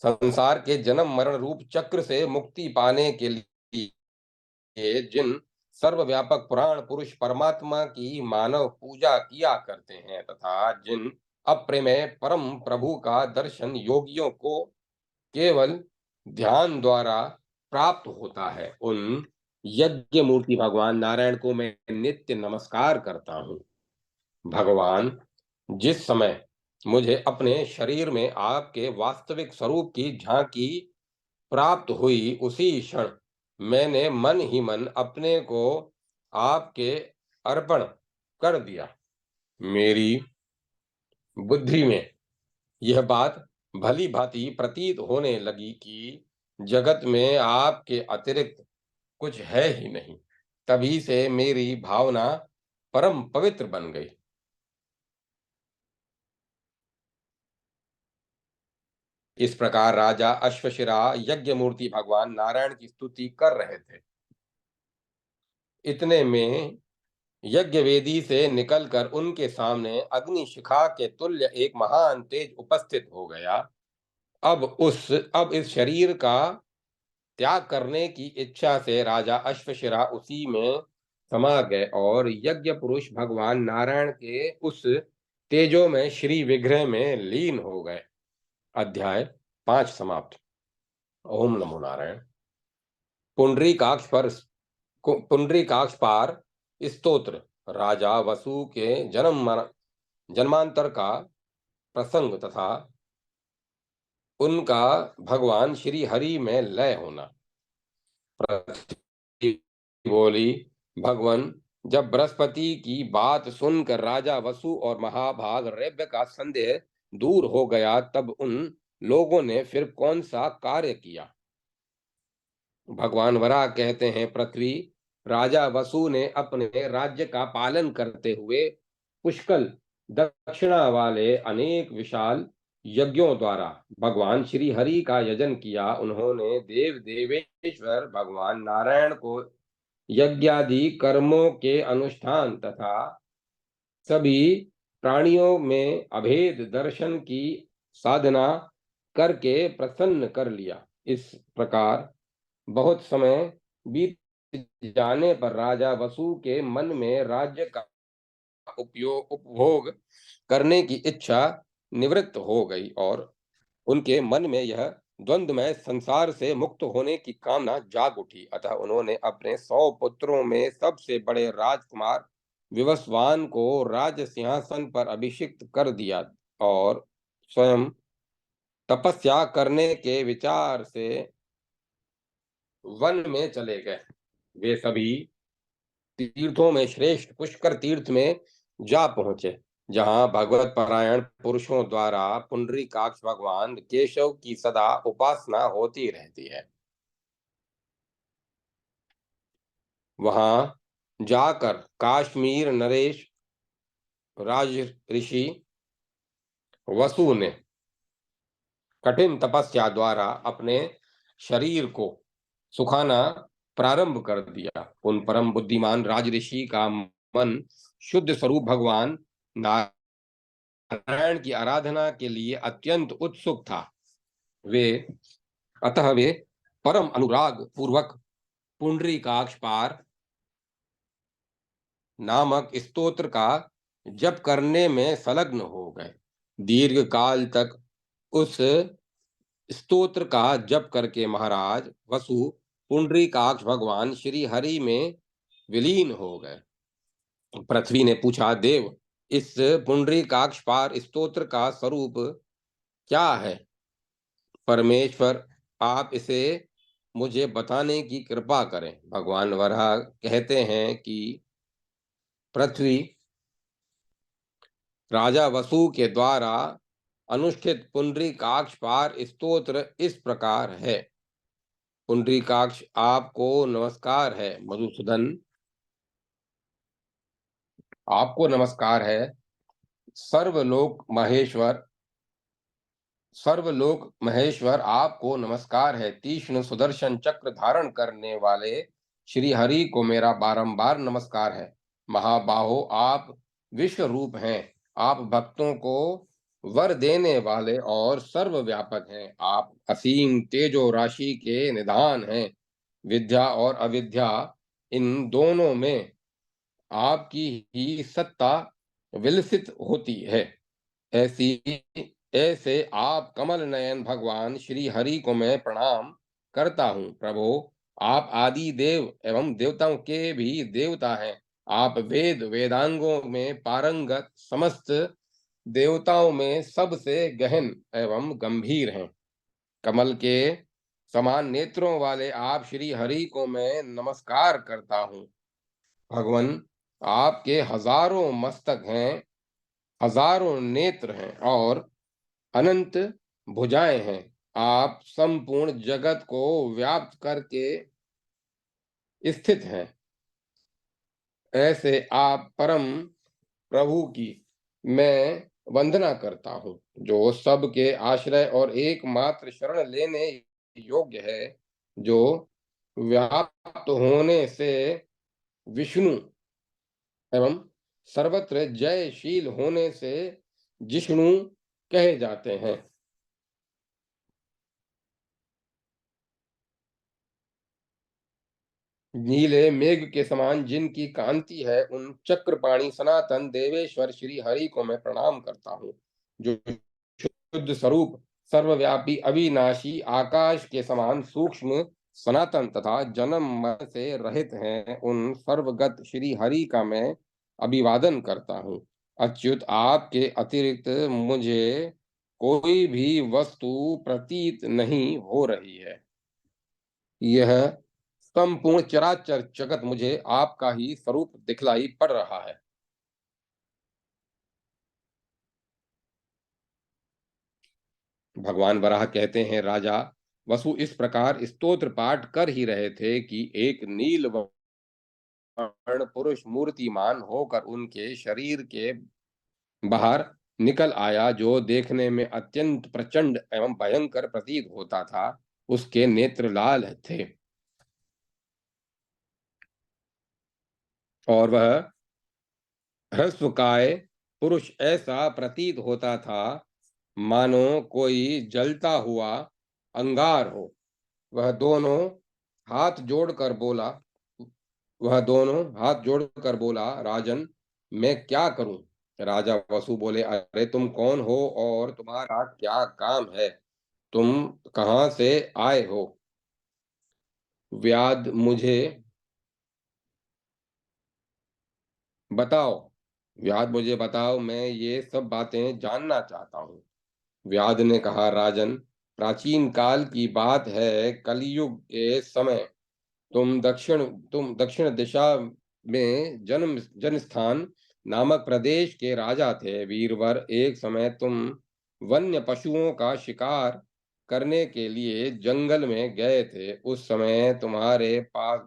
S1: संसार के जन्म मरण रूप चक्र से मुक्ति पाने के लिए जिन सर्वव्यापक पुराण पुरुष परमात्मा की मानव पूजा किया करते हैं, तथा जिन अप्रेमेय परम प्रभु का दर्शन योगियों को केवल ध्यान द्वारा प्राप्त होता है, उन यज्ञ मूर्ति भगवान नारायण को मैं नित्य नमस्कार करता हूँ। भगवान, जिस समय मुझे अपने शरीर में आपके वास्तविक स्वरूप की झांकी प्राप्त हुई, उसी क्षण मैंने मन ही मन अपने को आपके अर्पण कर दिया। मेरी बुद्धि में यह बात भली भांति प्रतीत होने लगी कि जगत में आपके अतिरिक्त कुछ है ही नहीं। तभी से मेरी भावना परम पवित्र बन गई। इस प्रकार राजा अश्वशिरा यज्ञ मूर्ति भगवान नारायण की स्तुति कर रहे थे। इतने में यज्ञ वेदी से निकलकर उनके सामने अग्नि शिखा के तुल्य एक महान तेज उपस्थित हो गया। अब इस शरीर का त्याग करने की इच्छा से राजा अश्वशिरा उसी में समा गए और यज्ञ पुरुष भगवान नारायण के उस तेजो में श्री विग्रह में लीन हो गए। अध्याय 5 समाप्त। ओम नमो नारायण। पुंडरीकाक्ष पार स्तोत्र राजा वसु के जन्मांतर का प्रसंग तथा उनका भगवान श्री हरि में लय होना। पृथ्वी बोली, भगवान, जब बृहस्पति की बात सुनकर राजा वसु और महाभाग रैव्य का संदेह दूर हो गया, तब उन लोगों ने फिर कौन सा कार्य किया? भगवान वराह कहते हैं, पृथ्वी, राजा वसु ने अपने राज्य का पालन करते हुए पुष्कल दक्षिणा वाले अनेक विशाल यज्ञों द्वारा भगवान श्री हरि का यजन किया। उन्होंने देव देवेश्वर भगवान नारायण को यज्ञादि कर्मों के अनुष्ठान तथा सभी प्राणियों में अभेद दर्शन की साधना करके प्रसन्न कर लिया। इस प्रकार बहुत समय बीत जाने पर राजा वसु के मन में राज्य का उपभोग करने की इच्छा निवृत्त हो गई और उनके मन में यह द्वंद्वमय संसार से मुक्त होने की कामना जाग उठी। अतः उन्होंने अपने 100 पुत्रों में सबसे बड़े राजकुमार विवस्वान को राज सिंहासन पर अभिषिक्त कर दिया और स्वयं तपस्या करने के विचार से वन में चले गए। वे सभी तीर्थों में श्रेष्ठ पुष्कर तीर्थ में जा पहुंचे, जहां भगवत परायण पुरुषों द्वारा पुंडरीकाक्ष भगवान केशव की सदा उपासना होती रहती है। वहां जाकर काश्मीर नरेश राज ऋषि वसु ने कठिन तपस्या द्वारा अपने शरीर को सुखाना प्रारंभ कर दिया। उन परम बुद्धिमान राज ऋषि का मन शुद्ध स्वरूप भगवान नारायण की आराधना के लिए अत्यंत उत्सुक था। अतः वे परम अनुराग पूर्वक पुंडरीकाक्ष पार नामक स्तोत्र का जप करने में संलग्न हो गए। दीर्घ काल तक उस स्तोत्र का जप करके महाराज वसु पुंडरीकाक्ष भगवान श्री हरि में विलीन हो गए। पृथ्वी ने पूछा, देव, इस पुंडरीकाक्ष पार स्तोत्र का स्वरूप क्या है? परमेश्वर, आप इसे मुझे बताने की कृपा करें। भगवान वराह कहते हैं कि पृथ्वी राजा वसु के द्वारा अनुष्ठित पुंडरीकाक्ष पार स्तोत्र इस प्रकार है। पुंडरीकाक्ष, आपको नमस्कार है। मधुसूदन, आपको नमस्कार है। सर्वलोक महेश्वर सर्वलोक महेश्वर, आपको नमस्कार है। तीक्ष्ण सुदर्शन चक्र धारण करने वाले श्री हरि को मेरा बारंबार नमस्कार है। महाबाहो, आप विश्व रूप हैं। आप भक्तों को वर देने वाले और सर्वव्यापक हैं। आप असीम तेजो राशि के निधान हैं। विद्या और अविद्या, इन दोनों में आपकी ही सत्ता विलसित होती है। ऐसी ऐसे आप कमल नयन भगवान श्री हरि को मैं प्रणाम करता हूँ। प्रभु, आप आदि देव एवं देवताओं के भी देवता हैं। आप वेद वेदांगों में पारंगत, समस्त देवताओं में सबसे गहन एवं गंभीर हैं। कमल के समान नेत्रों वाले आप श्री हरि को मैं नमस्कार करता हूँ। भगवान, आपके हजारों मस्तक हैं, हजारों नेत्र हैं और अनंत भुजाएं हैं। आप संपूर्ण जगत को व्याप्त करके स्थित हैं। ऐसे आप परम प्रभु की मैं वंदना करता हूँ, जो सबके आश्रय और एकमात्र शरण लेने योग्य है, जो व्याप्त होने से विष्णु एवं सर्वत्र जयशील होने से जिष्णु कहे जाते हैं। नीले मेघ के समान जिनकी कांति है, उन चक्रपाणी सनातन देवेश्वर श्री हरि को मैं प्रणाम करता हूँ, जो शुद्ध स्वरूप सर्वव्यापी अविनाशी आकाश के समान सूक्ष्म सनातन तथा जन्म मरण से रहित हैं। उन सर्वगत श्री हरि का मैं अभिवादन करता हूँ। अच्युत, आपके अतिरिक्त मुझे कोई भी वस्तु प्रतीत नहीं हो रही है। यह संपूर्ण चराचर जगत मुझे आपका ही स्वरूप दिखलाई पड़ रहा है। भगवान वराह कहते हैं, राजा वसु इस प्रकार स्तोत्र पाठ कर ही रहे थे कि एक नील वर्ण पुरुष मूर्तिमान होकर उनके शरीर के बाहर निकल आया, जो देखने में अत्यंत प्रचंड एवं भयंकर प्रतीत होता था। उसके नेत्र लाल थे। और वह ह्रस्वकाय पुरुष ऐसा प्रतीत होता था मानो कोई जलता हुआ अंगार हो। वह दोनों हाथ जोड़कर बोला वह दोनों हाथ जोड़कर बोला, राजन, मैं क्या करूं? राजा वसु बोले, अरे तुम कौन हो और तुम्हारा क्या काम है? तुम कहां से आए हो? व्याध मुझे बताओ व्याध मुझे बताओ, मैं ये सब बातें जानना चाहता हूँ। व्याध ने कहा, राजन, प्राचीन काल की बात है, कलयुग के समय तुम दक्षिण दिशा में जन स्थान नामक प्रदेश के राजा थे। वीरवर, एक समय तुम वन्य पशुओं का शिकार करने के लिए जंगल में गए थे। उस समय तुम्हारे पास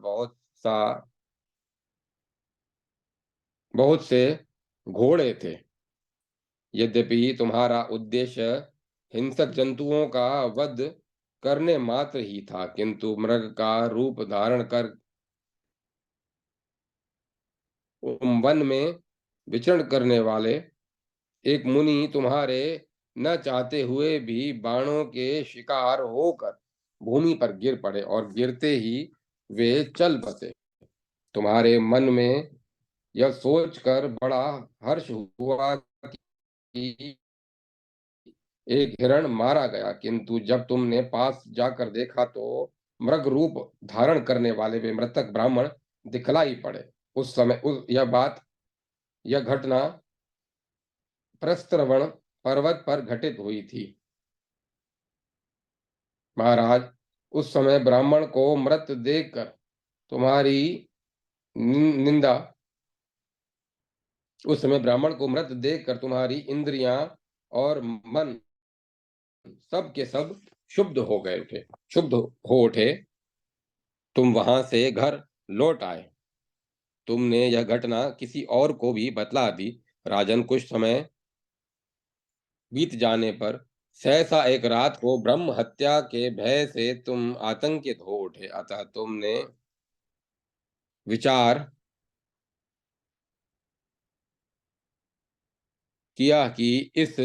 S1: बहुत से घोड़े थे। यद्यपि तुम्हारा उद्देश्य हिंसक जंतुओं का वध करने मात्र ही था, किंतु मृग का रूप धारण कर वन में विचरण करने वाले एक मुनि तुम्हारे न चाहते हुए भी बाणों के शिकार होकर भूमि पर गिर पड़े और गिरते ही वे चल बसे। तुम्हारे मन में यह सोचकर बड़ा हर्ष हुआ कि एक हिरण मारा गया, किंतु जब तुमने पास जाकर देखा तो मृग रूप धारण करने वाले वे मृतक ब्राह्मण दिखलाई पड़े। उस समय यह घटना प्रस्तरवण पर्वत पर घटित हुई थी। महाराज, उस समय ब्राह्मण को मृत देखकर तुम्हारी निंदा उस समय ब्राह्मण को मृत देखकर तुम्हारी इंद्रियां और मन सब के सब शुद्ध हो उठे। तुम वहां से घर लौट आए। तुमने यह घटना किसी और को भी बतला दी। राजन, कुछ समय बीत जाने पर सहसा एक रात को ब्रह्म हत्या के भय से तुम आतंकित हो उठे। अतः तुमने विचार किया कि इस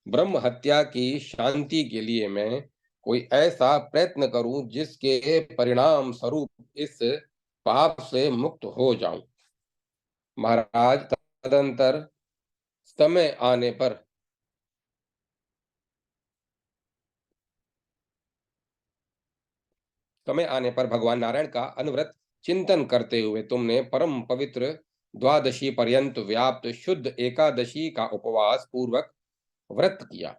S1: ब्रह्म हत्या की शांति के लिए मैं कोई ऐसा प्रयत्न करूं जिसके परिणाम स्वरूप इस पाप से मुक्त हो जाऊं। महाराज, तदंतर समय आने पर भगवान नारायण का अनवरत चिंतन करते हुए तुमने परम पवित्र द्वादशी पर्यंत व्याप्त शुद्ध एकादशी का उपवास पूर्वक व्रत किया।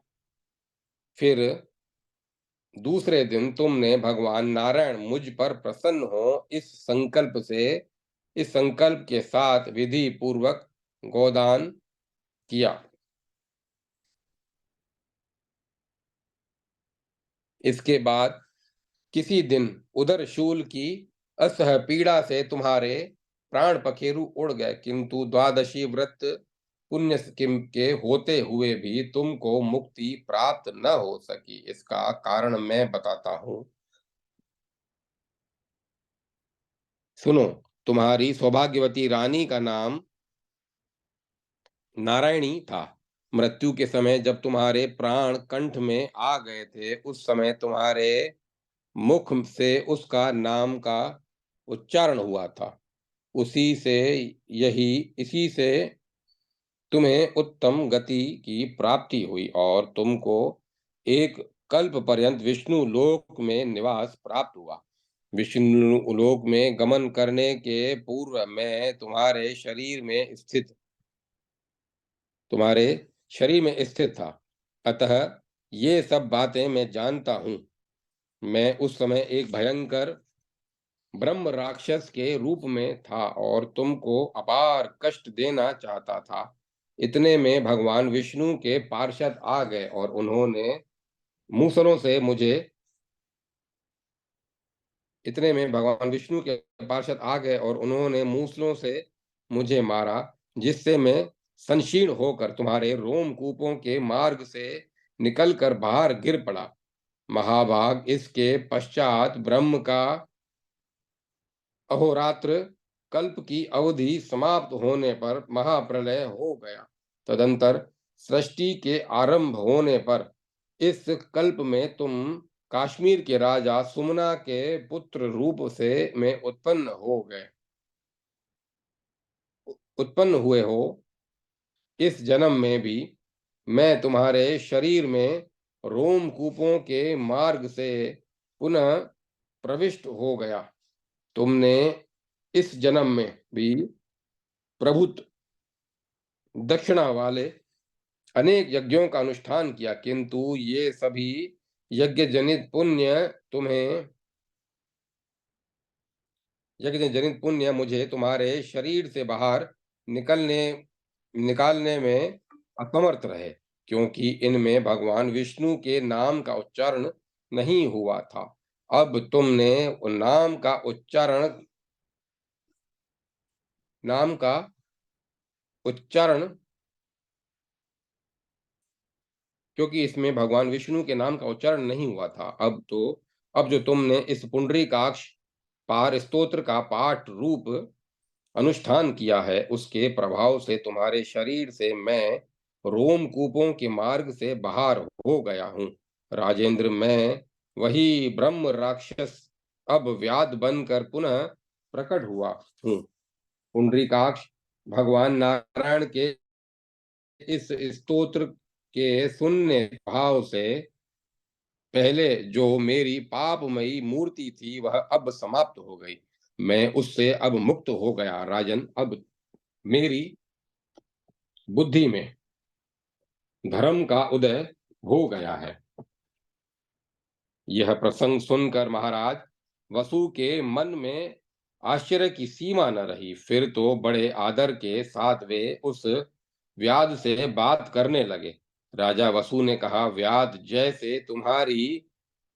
S1: फिर दूसरे दिन तुमने भगवान नारायण मुझ पर प्रसन्न हो इस संकल्प के साथ विधि पूर्वक गोदान किया। इसके बाद किसी दिन उदर शूल की असह पीड़ा से तुम्हारे प्राण पखेरु उड़ गए, किंतु द्वादशी व्रत पुण्य के होते हुए भी तुमको मुक्ति प्राप्त न हो सकी। इसका कारण मैं बताता हूं, सुनो। तुम्हारी सौभाग्यवती रानी का नाम नारायणी था। मृत्यु के समय जब तुम्हारे प्राण कंठ में आ गए थे, उस समय तुम्हारे मुख से उसका नाम का उच्चारण हुआ था। उसी से यही इसी से तुम्हें उत्तम गति की प्राप्ति हुई और तुमको एक कल्प पर्यंत विष्णु लोक में निवास प्राप्त हुआ। विष्णु लोक में गमन करने के पूर्व मैं तुम्हारे शरीर में स्थित था। अतः ये सब बातें मैं जानता हूं। मैं उस समय एक भयंकर ब्रह्म राक्षस के रूप में था और तुमको अपार कष्ट देना चाहता था। इतने में भगवान विष्णु के पार्षद आ गए और उन्होंने मूसलों से मुझे इतने में भगवान विष्णु के पार्षद आ गए और उन्होंने मूसलों से मुझे मारा, जिससे मैं संशीर्ण होकर तुम्हारे रोमकूपों के मार्ग से निकलकर बाहर गिर पड़ा। महाभाग, इसके पश्चात ब्रह्म का अहोरात्र कल्प की अवधि समाप्त होने पर महाप्रलय हो गया। तदंतर सृष्टि के आरंभ होने पर इस कल्प में तुम कश्मीर के राजा सुमना के पुत्र रूप से में उत्पन्न हुए हो। इस जन्म में भी मैं तुम्हारे शरीर में रोमकूपों के मार्ग से पुनः प्रविष्ट हो गया। तुमने इस जन्म में भी प्रभुत दक्षिणा वाले अनेक यज्ञों का अनुष्ठान किया, किंतु ये सभी यज्ञ जनित पुण्य तुम्हें यज्ञ जनित पुण्य मुझे तुम्हारे शरीर से बाहर निकलने निकालने में असमर्थ रहे, क्योंकि इनमें भगवान विष्णु के नाम का उच्चारण नहीं हुआ था। अब तुमने नाम का उच्चारण क्योंकि इसमें भगवान विष्णु के नाम का उच्चारण नहीं हुआ था। अब जो तुमने इस पुंडरीकाक्ष पार स्तोत्र का पाठ रूप अनुष्ठान किया है, उसके प्रभाव से तुम्हारे शरीर से मैं रोमकूपों के मार्ग से बाहर हो गया हूँ। राजेंद्र, मैं वही ब्रह्म राक्षस अब व्याध बनकर पुनः प्रकट हुआ हूँ। पुंडरीकाक्ष भगवान नारायण के इस स्तोत्र के सुनने भाव से पहले जो मेरी पापमयी मूर्ति थी वह अब समाप्त हो गई। मैं उससे अब मुक्त हो गया। राजन, अब मेरी बुद्धि में धर्म का उदय हो गया है। यह प्रसंग सुनकर महाराज वसु के मन में आश्चर्य की सीमा न रही। फिर तो बड़े आदर के साथ वे उस व्याध से बात करने लगे। राजा वसु ने कहा, व्याध, जैसे तुम्हारी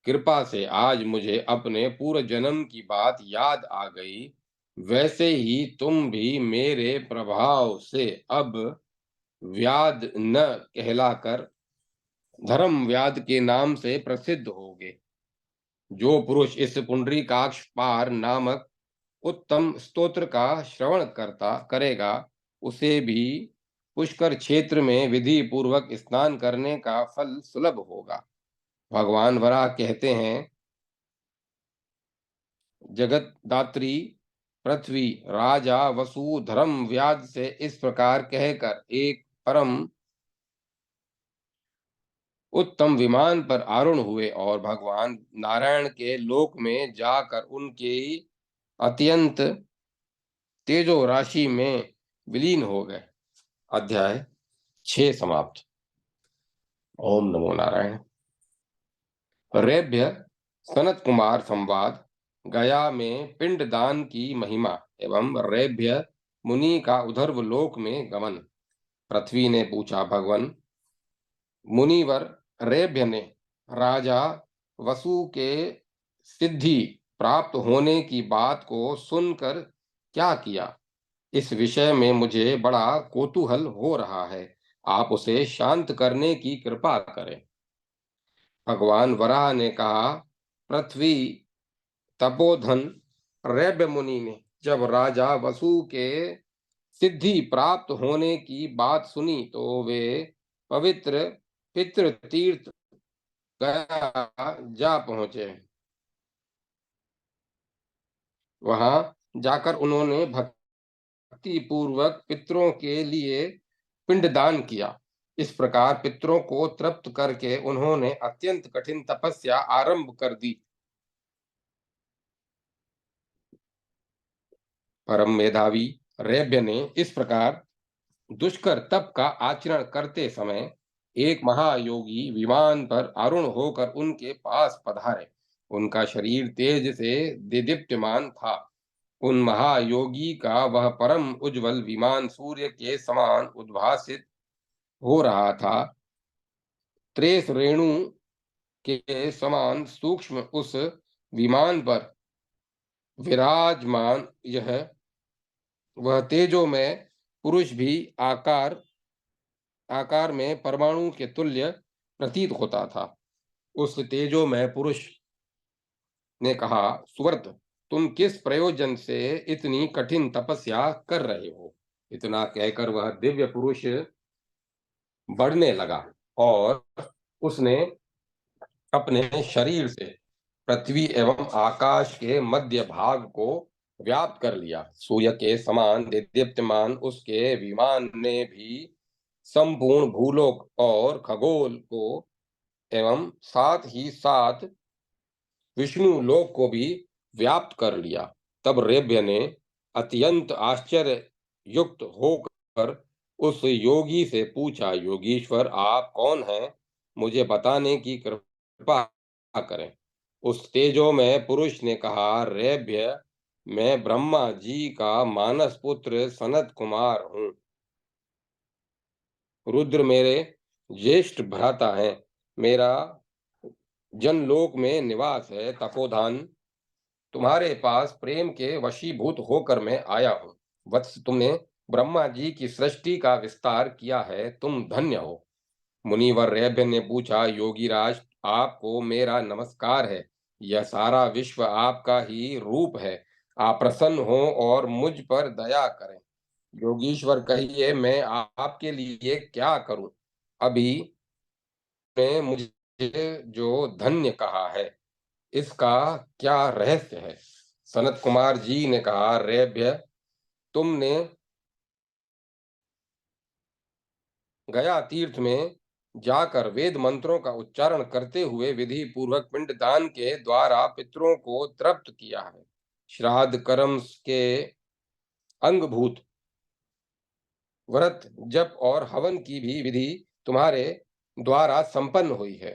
S1: कृपा से आज मुझे अपने पूर्व जन्म की बात याद आ गई, वैसे ही तुम भी मेरे प्रभाव से अब व्याध न कहलाकर धर्म व्याध के नाम से प्रसिद्ध होगे। जो पुरुष इस पुंडरीकाक्ष पार नामक उत्तम स्तोत्र का श्रवण करेगा, उसे भी पुष्कर क्षेत्र में विधि पूर्वक स्नान करने का फल सुलभ होगा। भगवान वराह कहते हैं, जगत दात्री पृथ्वी राजा वसु धर्म व्याध से इस प्रकार कहकर एक परम उत्तम विमान पर आरूढ़ हुए और भगवान नारायण के लोक में जाकर उनके अत्यंत तेजो राशि में विलीन हो गए। अध्याय 6 समाप्त। ओम नमो नारायण। रेभ्य सनत कुमार संवाद। गया में पिंड दान की महिमा एवं रेभ्य मुनि का उधर्व लोक में गमन। पृथ्वी ने पूछा, भगवान, मुनिवर रेभ्य ने राजा वसु के सिद्धि प्राप्त होने की बात को सुनकर क्या किया? इस विषय में मुझे बड़ा कौतूहल हो रहा है। आप उसे शांत करने की कृपा करें। भगवान वराह ने कहा, पृथ्वी तपोधन रैब्य मुनि ने जब राजा वसु के सिद्धि प्राप्त होने की बात सुनी तो वे पवित्र पितृ तीर्थ गया जा पहुंचे। वहां जाकर उन्होंने भक्ति पूर्वक पितरों के लिए पिंडदान किया। इस प्रकार पितरों को तृप्त करके उन्होंने अत्यंत कठिन तपस्या आरंभ कर दी। परम मेधावी रेब्य ने इस प्रकार दुष्कर तप का आचरण करते समय एक महायोगी विमान पर आरूढ़ होकर उनके पास पधारे। उनका शरीर तेज से दीप्यमान था। उन महायोगी का वह परम उज्जवल विमान सूर्य के समान उद्भासित हो रहा था। त्रेस रेणु के समान सूक्ष्म उस विमान पर विराजमान वह तेजो में पुरुष भी आकार में परमाणु के तुल्य प्रतीत होता था। उस तेजो में पुरुष ने कहा, सुव्रत, तुम किस प्रयोजन से इतनी कठिन तपस्या कर रहे हो? इतना कहकर वह दिव्य पुरुष बढ़ने लगा और उसने अपने शरीर से पृथ्वी एवं आकाश के मध्य भाग को व्याप्त कर लिया। सूर्य के समान दीप्यमान उसके विमान ने भी संपूर्ण भूलोक और खगोल को एवं साथ ही साथ विष्णु लोक को भी व्याप्त कर लिया। तब रेभ्य ने अत्यंत आश्चर्य युक्त होकर उस योगी से पूछा, योगीश्वर आप कौन हैं? मुझे बताने की कृपा करें। उस तेजो में पुरुष ने कहा, रेभ्य मैं ब्रह्मा जी का मानस पुत्र सनत कुमार हूँ। रुद्र मेरे ज्येष्ठ भ्राता हैं। मेरा जनलोक में निवास है। तपोधन तुम्हारे पास प्रेम के वशीभूत होकर मैं आया हूँ। वत्स तुमने ब्रह्मा जी की सृष्टि का विस्तार किया है, तुम धन्य हो। मुनिवर रेभ्य ने पूछा, योगीराज आपको मेरा नमस्कार है। यह सारा विश्व आपका ही रूप है। आप प्रसन्न हो और मुझ पर दया करें। योगीश्वर कहिए मैं आपके लिए क्या करूं? अभी ने मुझे जो धन्य कहा है इसका क्या रहस्य है? सनत कुमार जी ने कहा, रेभ्य तुमने गया तीर्थ में जाकर वेद मंत्रों का उच्चारण करते हुए विधि पूर्वक पिंडदान के द्वारा पितरों को तृप्त किया है। श्राद्ध कर्म के अंगभूत व्रत जप और हवन की भी विधि तुम्हारे द्वारा संपन्न हुई है।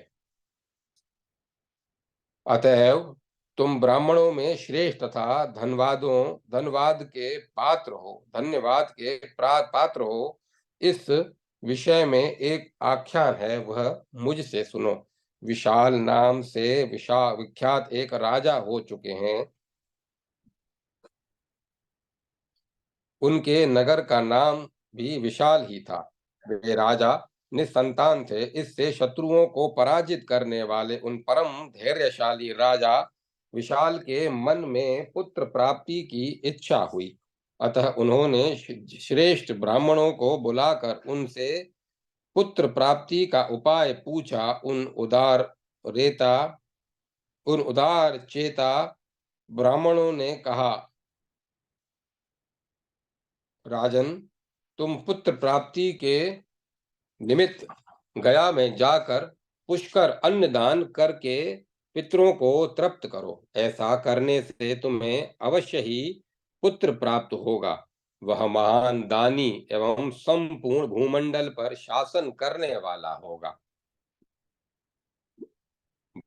S1: अतएव तुम ब्राह्मणों में श्रेष्ठ तथा धनवाद के पात्र हो, धन्यवाद के पात्र हो। इस विषय में एक आख्यान है, वह मुझसे सुनो। विशाल नाम से विख्यात एक राजा हो चुके हैं। उनके नगर का नाम भी विशाल ही था। वे राजा निसंतान थे। इससे शत्रुओं को पराजित करने वाले उन परम धैर्यशाली राजा विशाल के मन में पुत्र प्राप्ति की इच्छा हुई। अतः उन्होंने श्रेष्ठ ब्राह्मणों को बुलाकर उनसे पुत्र प्राप्ति का उपाय पूछा। उन उदार चेता ब्राह्मणों ने कहा, राजन तुम पुत्र प्राप्ति के निमित्त गया में जाकर पुष्कर अन्न दान करके पितरों को तृप्त करो। ऐसा करने से तुम्हें अवश्य ही पुत्र प्राप्त होगा। वह महान दानी एवं संपूर्ण भूमंडल पर शासन करने वाला होगा।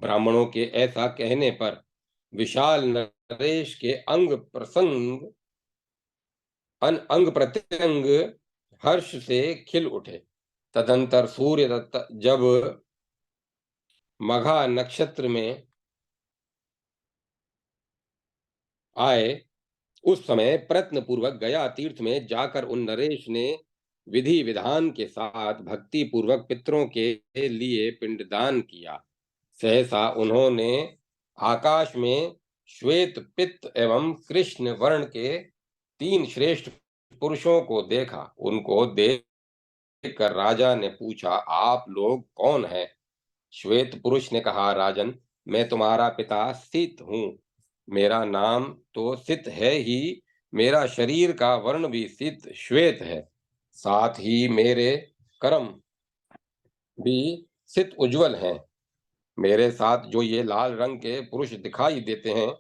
S1: ब्राह्मणों के ऐसा कहने पर विशाल नरेश के अंग प्रत्यंग हर्ष से खिल उठे। तदंतर सूर्यदत्त जब मघा नक्षत्र में आए उस समय प्रयत्न पूर्वक गया तीर्थ में जाकर उन नरेश ने विधि विधान के साथ भक्ति पूर्वक पितरों के लिए पिंडदान किया। सहसा उन्होंने आकाश में श्वेत पित्त एवं कृष्ण वर्ण के तीन श्रेष्ठ पुरुषों को देखा। उनको देखकर राजा ने पूछा, आप लोग कौन हैं? श्वेत पुरुष ने कहा, राजन मैं तुम्हारा पिता सित हूँ। मेरा नाम तो सित है ही, मेरा शरीर का वर्ण भी सित श्वेत है। साथ ही मेरे कर्म भी सित उज्जवल हैं। मेरे साथ जो ये लाल रंग के पुरुष दिखाई देते हैं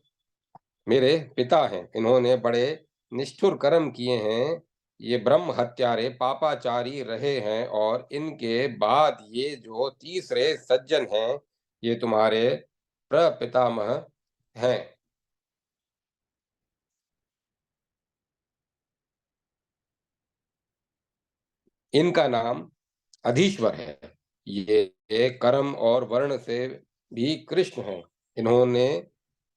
S1: मेरे पिता हैं। इन्होंने बड़े निष्ठुर कर्म किए हैं। ये ब्रह्म हत्यारे पापाचारी रहे हैं। और इनके बाद ये जो तीसरे सज्जन हैं ये तुम्हारे प्रपितामह हैं। इनका नाम अधीश्वर है। ये कर्म और वर्ण से भी कृष्ण हैं। इन्होंने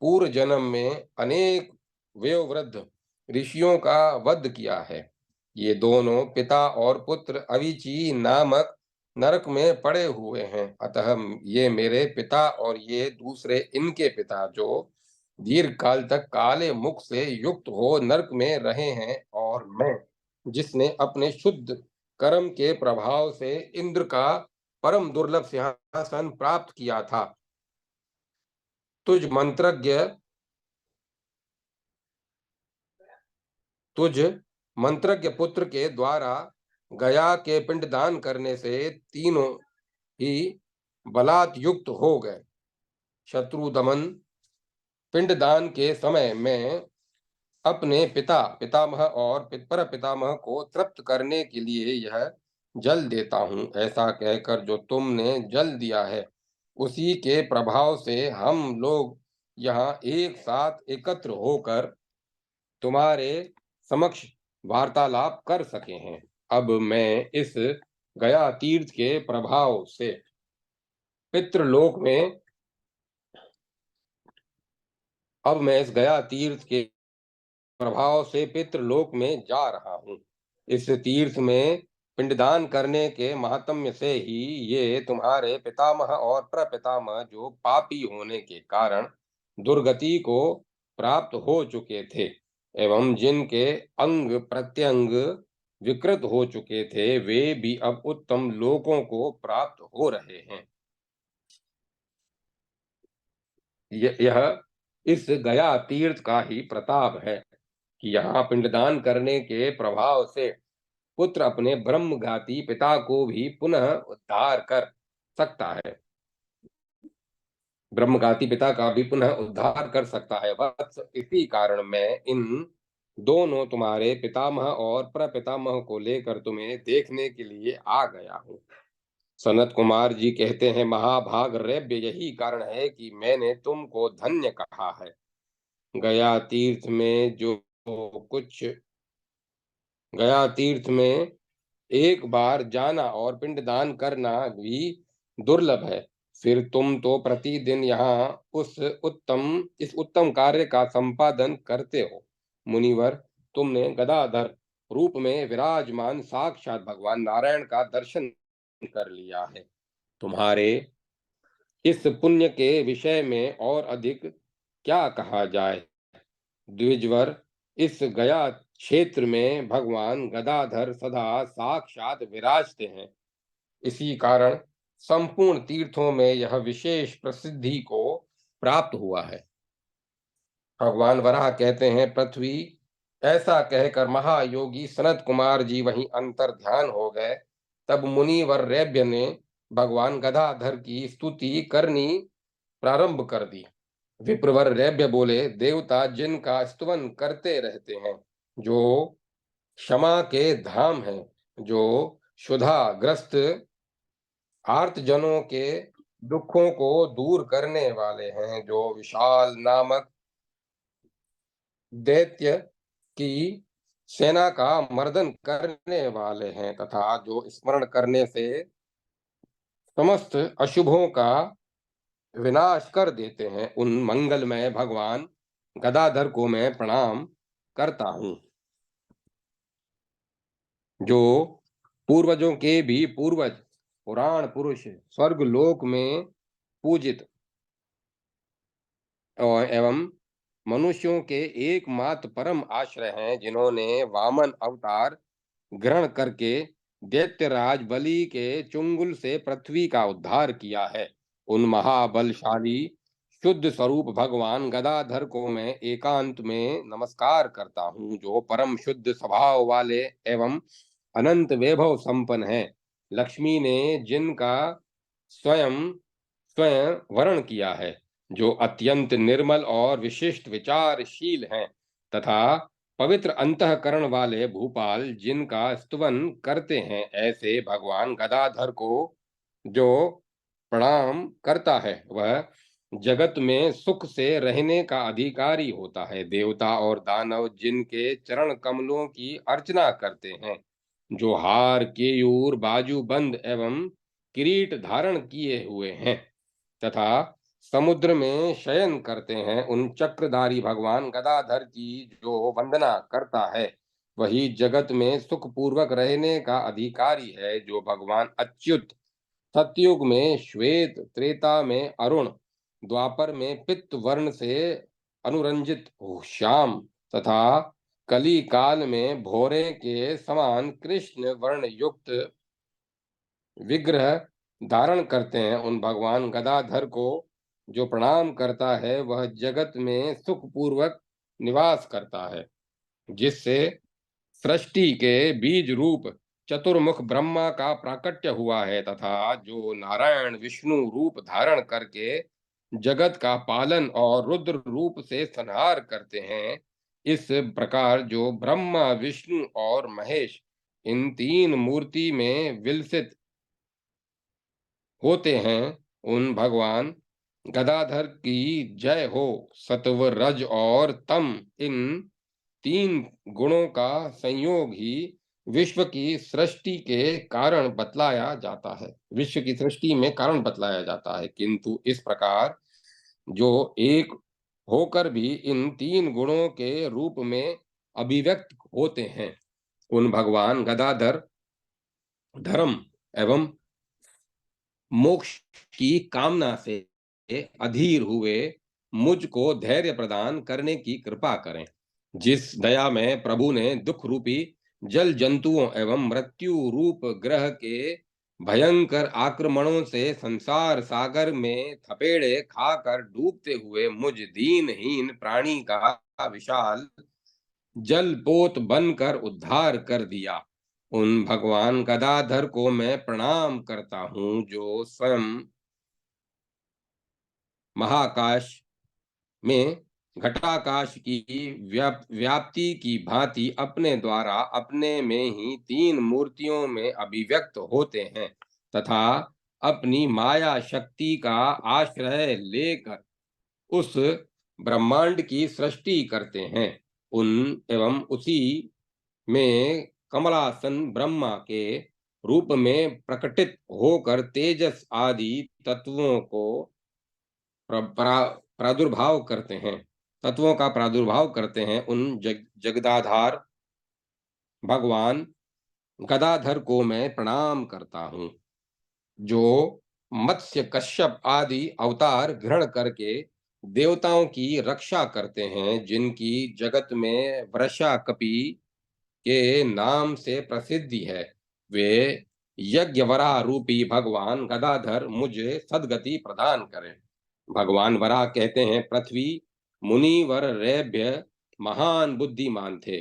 S1: पूर्व जन्म में अनेक वयोवृद्ध ऋषियों का वध किया है। ये दोनों पिता और पुत्र अविची नामक नरक में पड़े हुए हैं। अतः ये मेरे पिता और ये दूसरे इनके पिता जो दीर्घ काल तक काले मुख से युक्त हो नरक में रहे हैं, और मैं, जिसने अपने शुद्ध कर्म के प्रभाव से इंद्र का परम दुर्लभ सिंहासन प्राप्त किया था, तुझ मंत्रज्ञ तुझ मंत्रज्ञ पुत्र के द्वारा गया के पिंडदान करने से तीनों ही बलात् युक्त हो गए। शत्रु दमन पिंडदान के समय में अपने पिता पितामह और पर पितामह को तृप्त करने के लिए यह जल देता हूँ। ऐसा कहकर जो तुमने जल दिया है, उसी के प्रभाव से हम लोग यहाँ एक साथ एकत्र होकर तुम्हारे समक्ष वार्तालाप कर सके हैं। अब मैं इस गया तीर्थ के प्रभाव से पितृलोक में अब मैं इस गया तीर्थ के प्रभाव से पितृलोक में जा रहा हूँ। इस तीर्थ में पिंडदान करने के महात्म्य से ही ये तुम्हारे पितामह और प्रपितामह जो पापी होने के कारण दुर्गति को प्राप्त हो चुके थे एवं जिनके अंग प्रत्यंग विकृत हो चुके थे, वे भी अब उत्तम लोकों को प्राप्त हो रहे हैं। यह इस गया तीर्थ का ही प्रताप है कि यहाँ पिंडदान करने के प्रभाव से पुत्र अपने ब्रह्मघाती पिता को भी पुनः उद्धार कर सकता है, ब्रह्मघाती पिता का भी पुनः उद्धार कर सकता है। वत्स, इसी कारण मैं इन दोनों तुम्हारे पितामह और प्रपितामह को लेकर तुम्हें देखने के लिए आ गया हूँ। सनत कुमार जी कहते हैं, महाभाग रैब्य, यही कारण है कि मैंने तुमको धन्य कहा है। गया तीर्थ में जो कुछ गया तीर्थ में एक बार जाना और पिंडदान करना भी दुर्लभ है। फिर तुम तो प्रतिदिन यहाँ इस उत्तम कार्य का संपादन करते हो। मुनिवर, तुमने गदाधर रूप में विराजमान साक्षात भगवान नारायण का दर्शन कर लिया है। तुम्हारे इस पुण्य के विषय में और अधिक क्या कहा जाए। द्विजवर, इस गया क्षेत्र में भगवान गदाधर सदा साक्षात विराजते हैं। इसी कारण संपूर्ण तीर्थों में यह विशेष प्रसिद्धि को प्राप्त हुआ है। भगवान वराह कहते हैं, पृथ्वी, ऐसा कहकर महायोगी सनत कुमार जी वहीं अंतर ध्यान हो गए। तब मुनिवर रैब्य ने भगवान गदाधर की स्तुति करनी प्रारंभ कर दी। विप्रवर रैब्य बोले, देवता जिनका स्तुवन करते रहते हैं, जो क्षमा के धाम हैं, जो क्षुधा ग्रस्त आर्तजनों के दुखों को दूर करने वाले हैं, जो विशाल नामक दैत्य की सेना का मर्दन करने वाले हैं, तथा जो स्मरण करने से समस्त अशुभों का विनाश कर देते हैं, उन मंगलमय भगवान गदाधर को मैं प्रणाम करता हूँ, जो पूर्वजों के भी पूर्वज, पुराण पुरुष, स्वर्ग लोक में पूजित और एवं मनुष्यों के एकमात्र परम आश्रय हैं, जिन्होंने वामन अवतार ग्रहण करके दैत्यराज बलि के चुंगल से पृथ्वी का उद्धार किया है। उन महाबलशाली शुद्ध स्वरूप भगवान गदाधर को मैं एकांत में नमस्कार करता हूँ, जो परम शुद्ध स्वभाव वाले एवं अनंत वैभव संपन्न है। लक्ष्मी ने जिनका स्वयं स्वयं वर्ण किया है, जो अत्यंत निर्मल और विशिष्ट विचारशील हैं, तथा पवित्र अंतःकरण वाले भूपाल जिनका स्तुवन करते हैं, ऐसे भगवान गदाधर को जो प्रणाम करता है, वह जगत में सुख से रहने का अधिकारी होता है। देवता और दानव जिनके चरण कमलों की अर्चना करते हैं, जो हार केयूर बाजूबंद एवं किरीट धारण किए हुए हैं, तथा समुद्र में शयन करते हैं, उन चक्रधारी भगवान गदाधर की जो वंदना करता है, वही जगत में सुखपूर्वक रहने का अधिकारी है। जो भगवान अच्युत सतयुग में श्वेत, त्रेता में अरुण, द्वापर में पित्त वर्ण से अनुरंजित श्याम तथा कली काल में भोरे के समान कृष्ण वर्ण युक्त विग्रह धारण करते हैं, उन भगवान गदाधर को जो प्रणाम करता है वह जगत में सुखपूर्वक निवास करता है, जिससे सृष्टि के बीज रूप चतुर्मुख ब्रह्मा का प्राकट्य हुआ है, तथा जो नारायण विष्णु रूप धारण करके जगत का पालन और रुद्र रूप से संहार करते हैं। इस प्रकार जो ब्रह्मा विष्णु और महेश इन तीन मूर्ति में विलसित होते हैं, उन भगवान गदाधर की जय हो। सत्व रज और तम इन तीन गुणों का संयोग ही विश्व की सृष्टि के कारण बतलाया जाता है, विश्व की सृष्टि में कारण बतलाया जाता है। किंतु इस प्रकार जो एक होकर भी इन तीन गुणों के रूप में अभिव्यक्त होते हैं, उन भगवान गदाधर धर्म एवं मोक्ष की कामना से अधीर हुए मुझको धैर्य प्रदान करने की कृपा करें। जिस दया में प्रभु ने दुख रूपी जल जंतुओं एवं मृत्यु रूप ग्रह के भयंकर आक्रमणों से संसार सागर में थपेड़े खाकर डूबते हुए मुझ दीनहीन प्राणी का विशाल जलपोत बनकर उद्धार कर दिया, उन भगवान गदाधर को मैं प्रणाम करता हूँ, जो स्वयं महाकाश में घटाकाश की व्याप्ति की भांति अपने द्वारा अपने में ही तीन मूर्तियों में अभिव्यक्त होते हैं, तथा अपनी माया शक्ति का आश्रय लेकर उस ब्रह्मांड की सृष्टि करते हैं। उन एवं उसी में कमलासन ब्रह्मा के रूप में प्रकटित होकर तेजस आदि तत्वों को प्रादुर्भाव करते हैं, तत्वों का प्रादुर्भाव करते हैं। उन जगदाधार भगवान गदाधर को मैं प्रणाम करता हूँ, जो मत्स्य कश्यप आदि अवतार ग्रहण करके देवताओं की रक्षा करते हैं, जिनकी जगत में वृषा कपि के नाम से प्रसिद्धि है। वे यज्ञवरा रूपी भगवान गदाधर मुझे सद्गति प्रदान करें। भगवान वराह कहते हैं, पृथ्वी मुनिवर रेभ्य महान बुद्धिमान थे।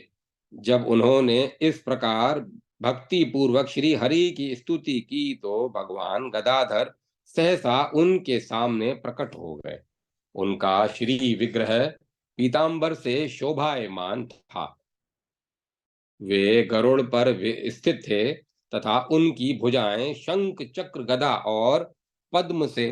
S1: जब उन्होंने इस प्रकार भक्ति पूर्वक श्री हरि की स्तुति की तो भगवान गदाधर सहसा उनके सामने प्रकट हो गए। उनका श्री विग्रह पीतांबर से शोभायमान था। वे गरुड़ पर स्थित थे तथा उनकी भुजाएं शंख चक्र गदा और पद्म से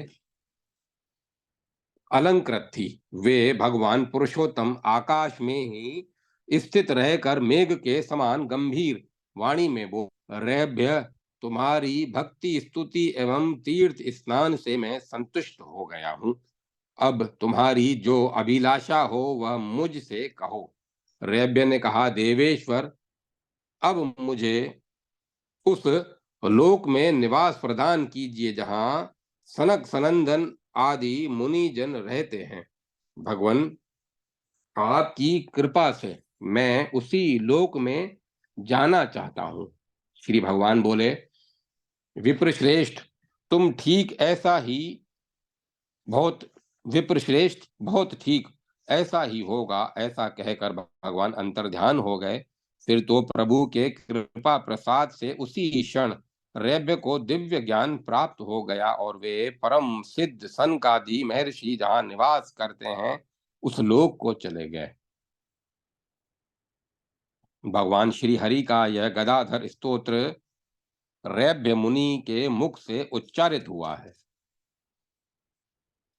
S1: अलंकृत थी। वे भगवान पुरुषोत्तम आकाश में ही स्थित रहकर मेघ के समान गंभीर वाणी में बोले, रेभ्य तुम्हारी भक्ति स्तुति एवं तीर्थ स्नान से मैं संतुष्ट हो गया हूँ। अब तुम्हारी जो अभिलाषा हो वह मुझसे कहो। रेभ्य ने कहा, देवेश्वर, अब मुझे उस लोक में निवास प्रदान कीजिए जहां सनक सनंदन आदि मुनिजन रहते हैं। भगवान, आपकी कृपा से मैं उसी लोक में जाना चाहता हूं। श्री भगवान बोले, विप्रश्रेष्ठ, तुम ठीक ऐसा ही बहुत विप्रश्रेष्ठ बहुत ठीक ऐसा ही होगा। ऐसा कहकर भगवान अंतर्ध्यान हो गए। फिर तो प्रभु के कृपा प्रसाद से उसी क्षण रेभ्य को दिव्य ज्ञान प्राप्त हो गया और वे परम सिद्ध सनकादि महर्षि जहां निवास करते हैं उस लोक को चले गए। भगवान श्री हरि का यह गदाधर स्तोत्र रेभ्य मुनि के मुख से उच्चारित हुआ है।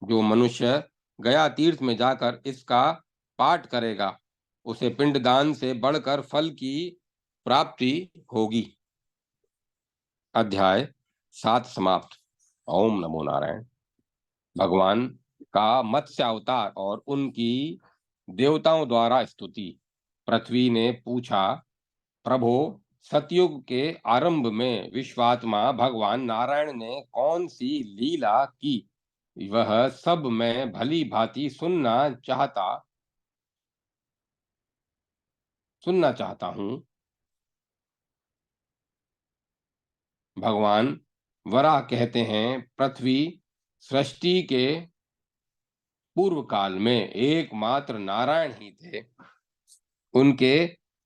S1: जो मनुष्य गया तीर्थ में जाकर इसका पाठ करेगा उसे पिंडदान से बढ़कर फल की प्राप्ति होगी। अध्याय 7 समाप्त। ओम नमो नारायण। भगवान का मत्स्य अवतार और उनकी देवताओं द्वारा स्तुति। पृथ्वी ने पूछा, प्रभो, सतयुग के आरंभ में विश्वात्मा भगवान नारायण ने कौन सी लीला की? वह सब मैं भली भांति सुनना चाहता सुनना चाहता हूं। भगवान वराह कहते हैं, पृथ्वी सृष्टि के पूर्व काल में एकमात्र नारायण ही थे। उनके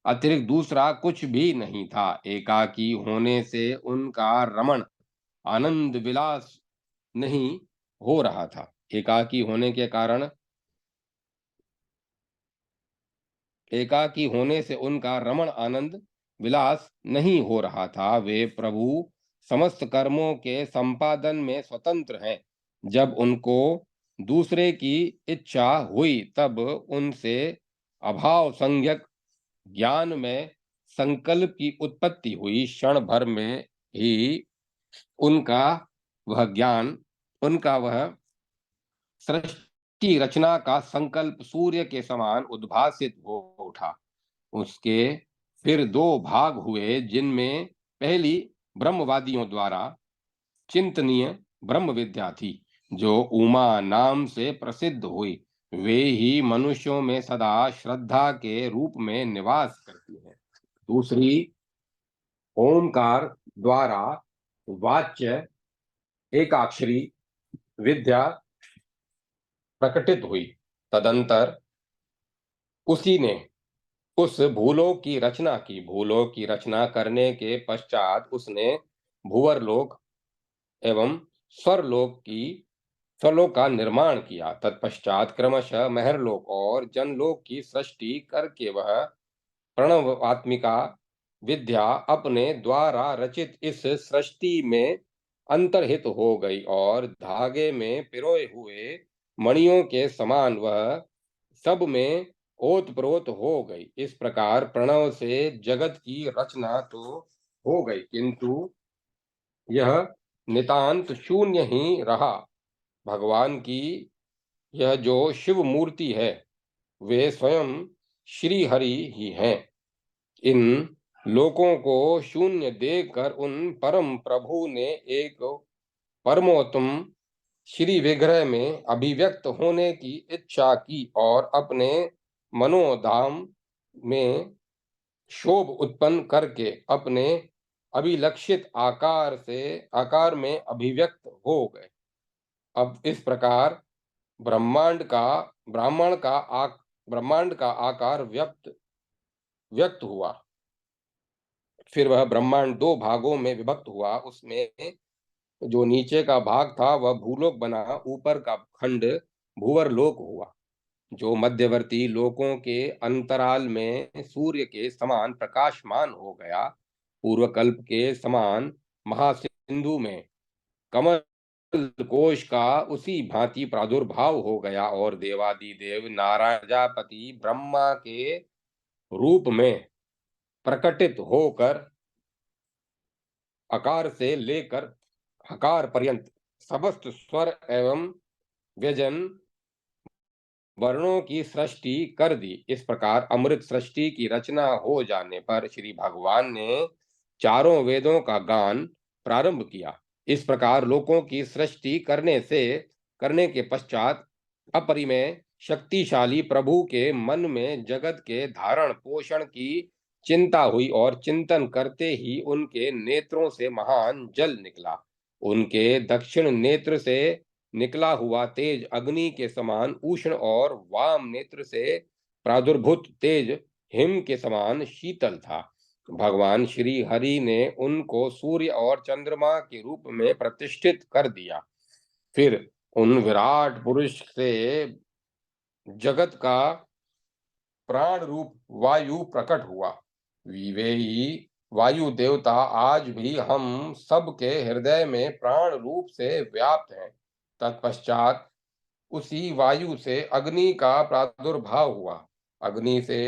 S1: अतिरिक्त दूसरा कुछ भी नहीं था। एकाकी होने से उनका रमण आनंद विलास नहीं हो रहा था। एकाकी होने के कारण एकाकी होने से उनका रमण आनंद विलास नहीं हो रहा था। वे प्रभु समस्त कर्मों के संपादन में स्वतंत्र हैं। जब उनको दूसरे की इच्छा हुई तब उनसे अभाव संज्ञक ज्ञान में संकल्प की उत्पत्ति हुई। क्षण भर में ही उनका वह ज्ञान उनका वह सृष्टि रचना का संकल्प सूर्य के समान उद्भासित हो उठा। उसके फिर दो भाग हुए, जिनमें पहली ब्रह्मवादियों द्वारा चिंतनीय ब्रह्म विद्या थी, जो उमा नाम से प्रसिद्ध हुई। वे ही मनुष्यों में सदा श्रद्धा के रूप में निवास करती है। दूसरी ओमकार द्वारा वाच्य एकाक्षरी विद्या प्रकटित हुई। तदंतर उसी ने उस भूलोक की रचना की। भूलोक की रचना करने के पश्चात उसने भूवरलोक एवं स्वरलोक का निर्माण किया। तत्पश्चात क्रमशः महरलोक और जनलोक की सृष्टि करके वह प्रणवात्मिका विद्या अपने द्वारा रचित इस सृष्टि में अंतर्हित हो गई और धागे में पिरोए हुए मणियों के समान वह सब में ओतप्रोत हो गई। इस प्रकार प्रणव से जगत की रचना तो हो गई, किंतु यह नितांत शून्य ही रहा। भगवान की यह जो शिव मूर्ति है, वे स्वयं श्री हरि ही हैं। इन लोकों को शून्य देखकर उन परम प्रभु ने एक परमोत्तम श्री विग्रह में अभिव्यक्त होने की इच्छा की और अपने मनोधाम में शोभ उत्पन्न करके अपने अभिलक्षित आकार में अभिव्यक्त हो गए। अब इस प्रकार ब्रह्मांड का ब्राह्मण का आक ब्रह्मांड का आकार व्यक्त हुआ। फिर वह ब्रह्मांड दो भागों में विभक्त हुआ। उसमें जो नीचे का भाग था वह भूलोक बना, ऊपर का खंड भूवर लोक हुआ, जो मध्यवर्ती लोकों के अंतराल में सूर्य के समान प्रकाशमान हो गया। पूर्वकल्प के समान महासिंधु में कमल कोश का उसी भांति प्रादुर्भाव हो गया और देवादिदेव नारायण प्रजापति ब्रह्मा के रूप में प्रकटित होकर अकार से लेकर हकार पर्यंत समस्त स्वर एवं व्यंजन वर्णों की सृष्टि कर दी। इस प्रकार अमृत सृष्टि की रचना हो जाने पर श्री भगवान ने चारों वेदों का गान प्रारंभ किया। इस प्रकार लोकों की सृष्टि करने के पश्चात अपरिमेय शक्तिशाली प्रभु के मन में जगत के धारण पोषण की चिंता हुई और चिंतन करते ही उनके नेत्रों से महान जल निकला। उनके दक्षिण नेत्र से निकला हुआ तेज अग्नि के समान उष्ण और वाम नेत्र से प्रादुर्भूत तेज हिम के समान शीतल था। भगवान श्री हरि ने उनको सूर्य और चंद्रमा के रूप में प्रतिष्ठित कर दिया। फिर उन विराट पुरुष से जगत का प्राण रूप वायु प्रकट हुआ। वे ही वायु देवता आज भी हम सबके हृदय में प्राण रूप से व्याप्त हैं। तत्पश्चात उसी वायु से अग्नि का प्रादुर्भाव हुआ। अग्नि से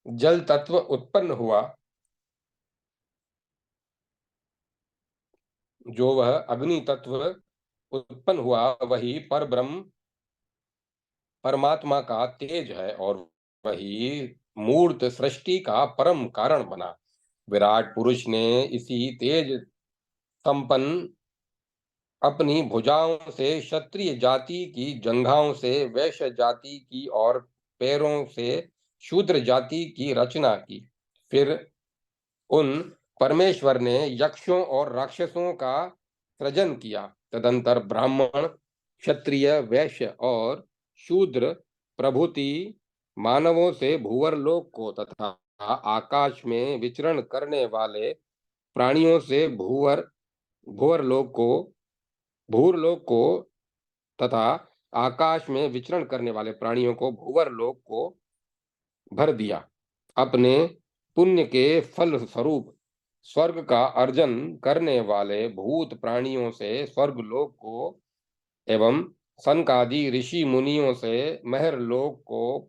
S1: जल तत्व उत्पन्न हुआ। जो वह अग्नि तत्व उत्पन्न हुआ वही पर ब्रह्म परमात्मा का तेज है और वही मूर्त सृष्टि का परम कारण बना। विराट पुरुष ने इसी तेज संपन्न अपनी भुजाओं से क्षत्रिय जाति की जंघाओं से वैश्य जाति की और पैरों से शूद्र जाति की रचना की। फिर उन परमेश्वर ने यक्षों और राक्षसों का सृजन किया। तदंतर ब्राह्मण, क्षत्रिय, वैश्य और शूद्र प्रभृति मानवों से भूवर्लोक को तथा आकाश में विचरण करने वाले प्राणियों से भूवर्लोक को भूरलोक को तथा आकाश में विचरण करने वाले प्राणियों को भूवर्लोक को भर दिया। अपने पुण्य के फल स्वरूप स्वर्ग का अर्जन करने वाले भूत प्राणियों से स्वर्गलोक को एवं सनकादि ऋषि मुनियों से महरलोक को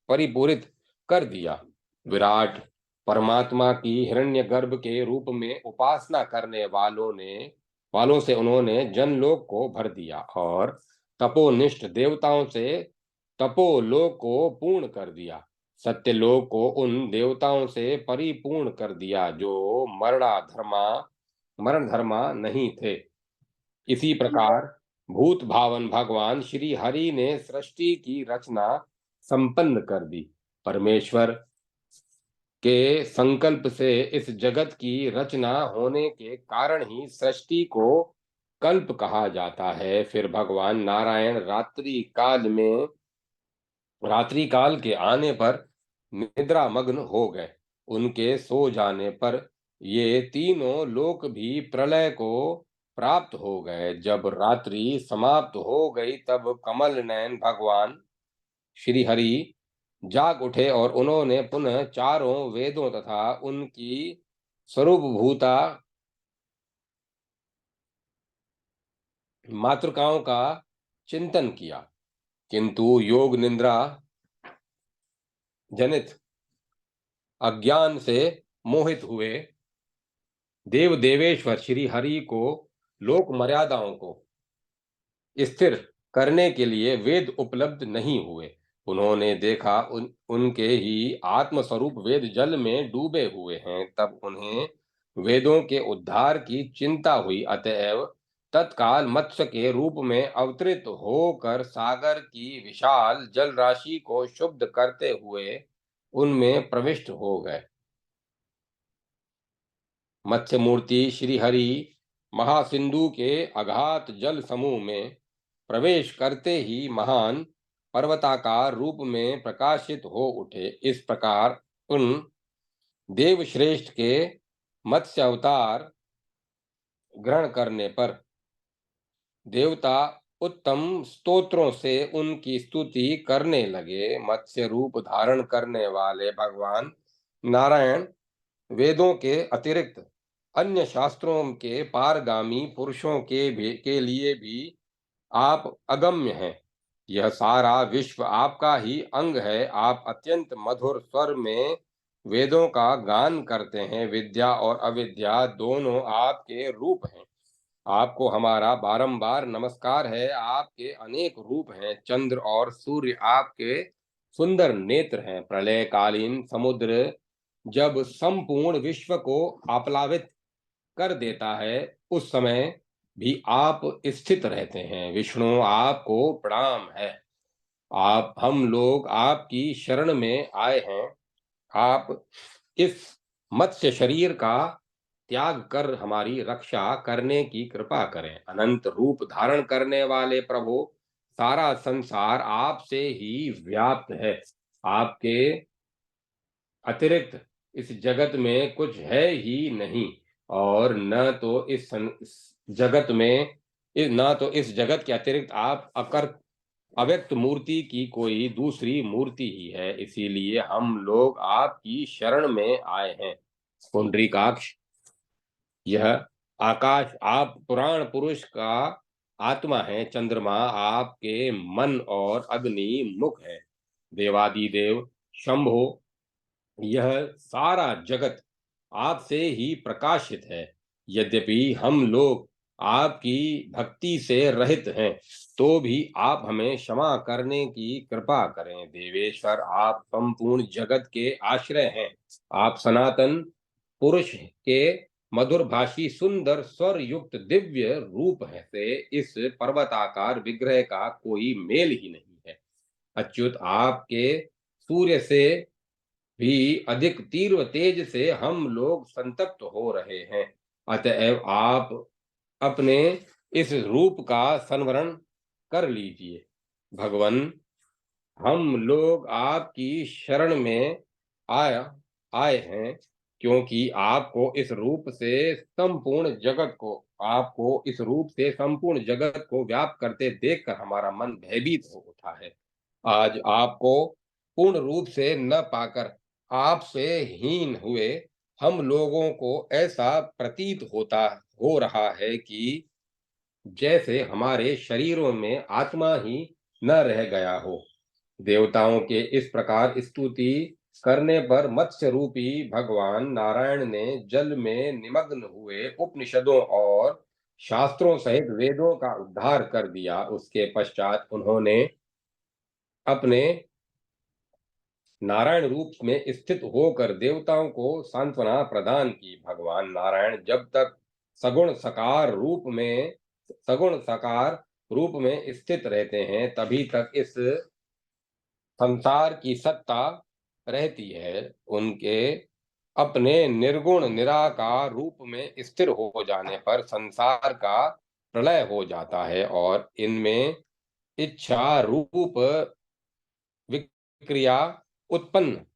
S1: परिपूरित कर दिया। विराट परमात्मा की हिरण्यगर्भ के रूप में उपासना करने वालों से उन्होंने जनलोक को भर दिया और तपोनिष्ठ देवताओं से तपोलोक को पूर्ण कर दिया। सत्यलोक को उन देवताओं से परिपूर्ण कर दिया जो मरण धर्मा नहीं थे। इसी प्रकार भूत भावन भगवान श्री हरि ने सृष्टि की रचना संपन्न कर दी। परमेश्वर के संकल्प से इस जगत की रचना होने के कारण ही सृष्टि को कल्प कहा जाता है। फिर भगवान नारायण रात्रि काल के आने पर निद्रा मग्न हो गए। उनके सो जाने पर ये तीनों लोक भी प्रलय को प्राप्त हो गए। जब रात्रि समाप्त हो गई तब कमल नयन भगवान श्री हरि जाग उठे और उन्होंने पुनः चारों वेदों तथा उनकी स्वरूपभूता मातृकाओं का चिंतन किया, किंतु योग निद्रा जनित अज्ञान से मोहित हुए देव देवेश्वर श्री हरि को लोक मर्यादाओं को स्थिर करने के लिए वेद उपलब्ध नहीं हुए। उन्होंने देखा उनके ही आत्मस्वरूप वेद जल में डूबे हुए हैं। तब उन्हें वेदों के उद्धार की चिंता हुई। अतएव तत्काल मत्स्य के रूप में अवतरित होकर सागर की विशाल जल राशि को शुद्ध करते हुए उनमें प्रविष्ट हो गए। मत्स्य मूर्ति श्री हरि महासिंधु के अगाध जल समूह में प्रवेश करते ही महान पर्वताकार रूप में प्रकाशित हो उठे। इस प्रकार उन देवश्रेष्ठ के मत्स्य अवतार ग्रहण करने पर देवता उत्तम स्तोत्रों से उनकी स्तुति करने लगे। मत्स्य रूप धारण करने वाले भगवान नारायण वेदों के अतिरिक्त अन्य शास्त्रों के पारगामी पुरुषों के लिए भी आप अगम्य हैं। यह सारा विश्व आपका ही अंग है। आप अत्यंत मधुर स्वर में वेदों का गान करते हैं। विद्या और अविद्या दोनों आपके रूप हैं। आपको हमारा बारंबार नमस्कार है। आपके अनेक रूप हैं। चंद्र और सूर्य आपके सुंदर नेत्र हैं। प्रलयकालीन समुद्र जब संपूर्ण विश्व को आप्लावित कर देता है उस समय भी आप स्थित रहते हैं। विष्णु आपको प्रणाम है। हम लोग आपकी शरण में आए हैं। आप इस मत्स्य शरीर का त्याग कर हमारी रक्षा करने की कृपा करें। अनंत रूप धारण करने वाले प्रभु, सारा संसार आपसे ही व्याप्त है। आपके अतिरिक्त इस जगत में कुछ है ही नहीं और न तो इस जगत के अतिरिक्त आप अव्यक्त मूर्ति की कोई दूसरी मूर्ति ही है। इसीलिए हम लोग आपकी शरण में आए हैं। पुंडरीकाक्ष, यह आकाश आप पुराण पुरुष का आत्मा है। चंद्रमा आपके मन और अग्नि मुख है। देवादिदेव शंभो, यह सारा जगत आपसे ही प्रकाशित है। यद्यपि हम लोग आपकी भक्ति से रहित हैं तो भी आप हमें क्षमा करने की कृपा करें। देवेश्वर, आप संपूर्ण जगत के आश्रय हैं। आप सनातन पुरुष के मधुरभाषी सुंदर स्वर युक्त दिव्य रूप है से इस पर्वताकार विग्रह का कोई मेल ही नहीं है। अच्युत, आपके सूर्य से भी अधिक तीव्र तेज से हम लोग संतप्त हो रहे हैं। अतएव आप अपने इस रूप का संवरण कर लीजिए। भगवन, हम लोग आपकी शरण में आया आए हैं, क्योंकि आपको इस रूप से संपूर्ण जगत को व्याप्त करते देखकर हमारा मन भयभीत हो उठा है। आज आपको पूर्ण रूप से न पाकर आपसे हीन हुए हम लोगों को ऐसा प्रतीत होता हो रहा है कि जैसे हमारे शरीरों में आत्मा ही न रह गया हो। देवताओं के इस प्रकार स्तुति करने पर मत्स्य रूपी भगवान नारायण ने जल में निमग्न हुए उपनिषदों और शास्त्रों सहित वेदों का उद्धार कर दिया। उसके पश्चात उन्होंने अपने नारायण रूप में स्थित होकर देवताओं को सांत्वना प्रदान की। भगवान नारायण जब तक सगुण साकार रूप में स्थित रहते हैं, तभी तक इस संसार की सत्ता रहती है। उनके अपने निर्गुण निराकार रूप में स्थिर हो जाने पर संसार का प्रलय हो जाता है और इनमें इच्छा रूप विक्रिया उत्पन्न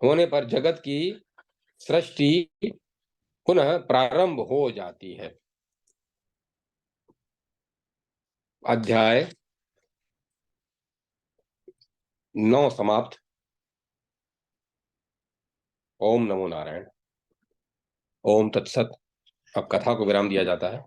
S1: होने पर जगत की सृष्टि पुनः प्रारंभ हो जाती है। अध्याय 9 समाप्त। ओम नमो नारायण। ओम तत्सत। अब कथा को विराम दिया जाता है।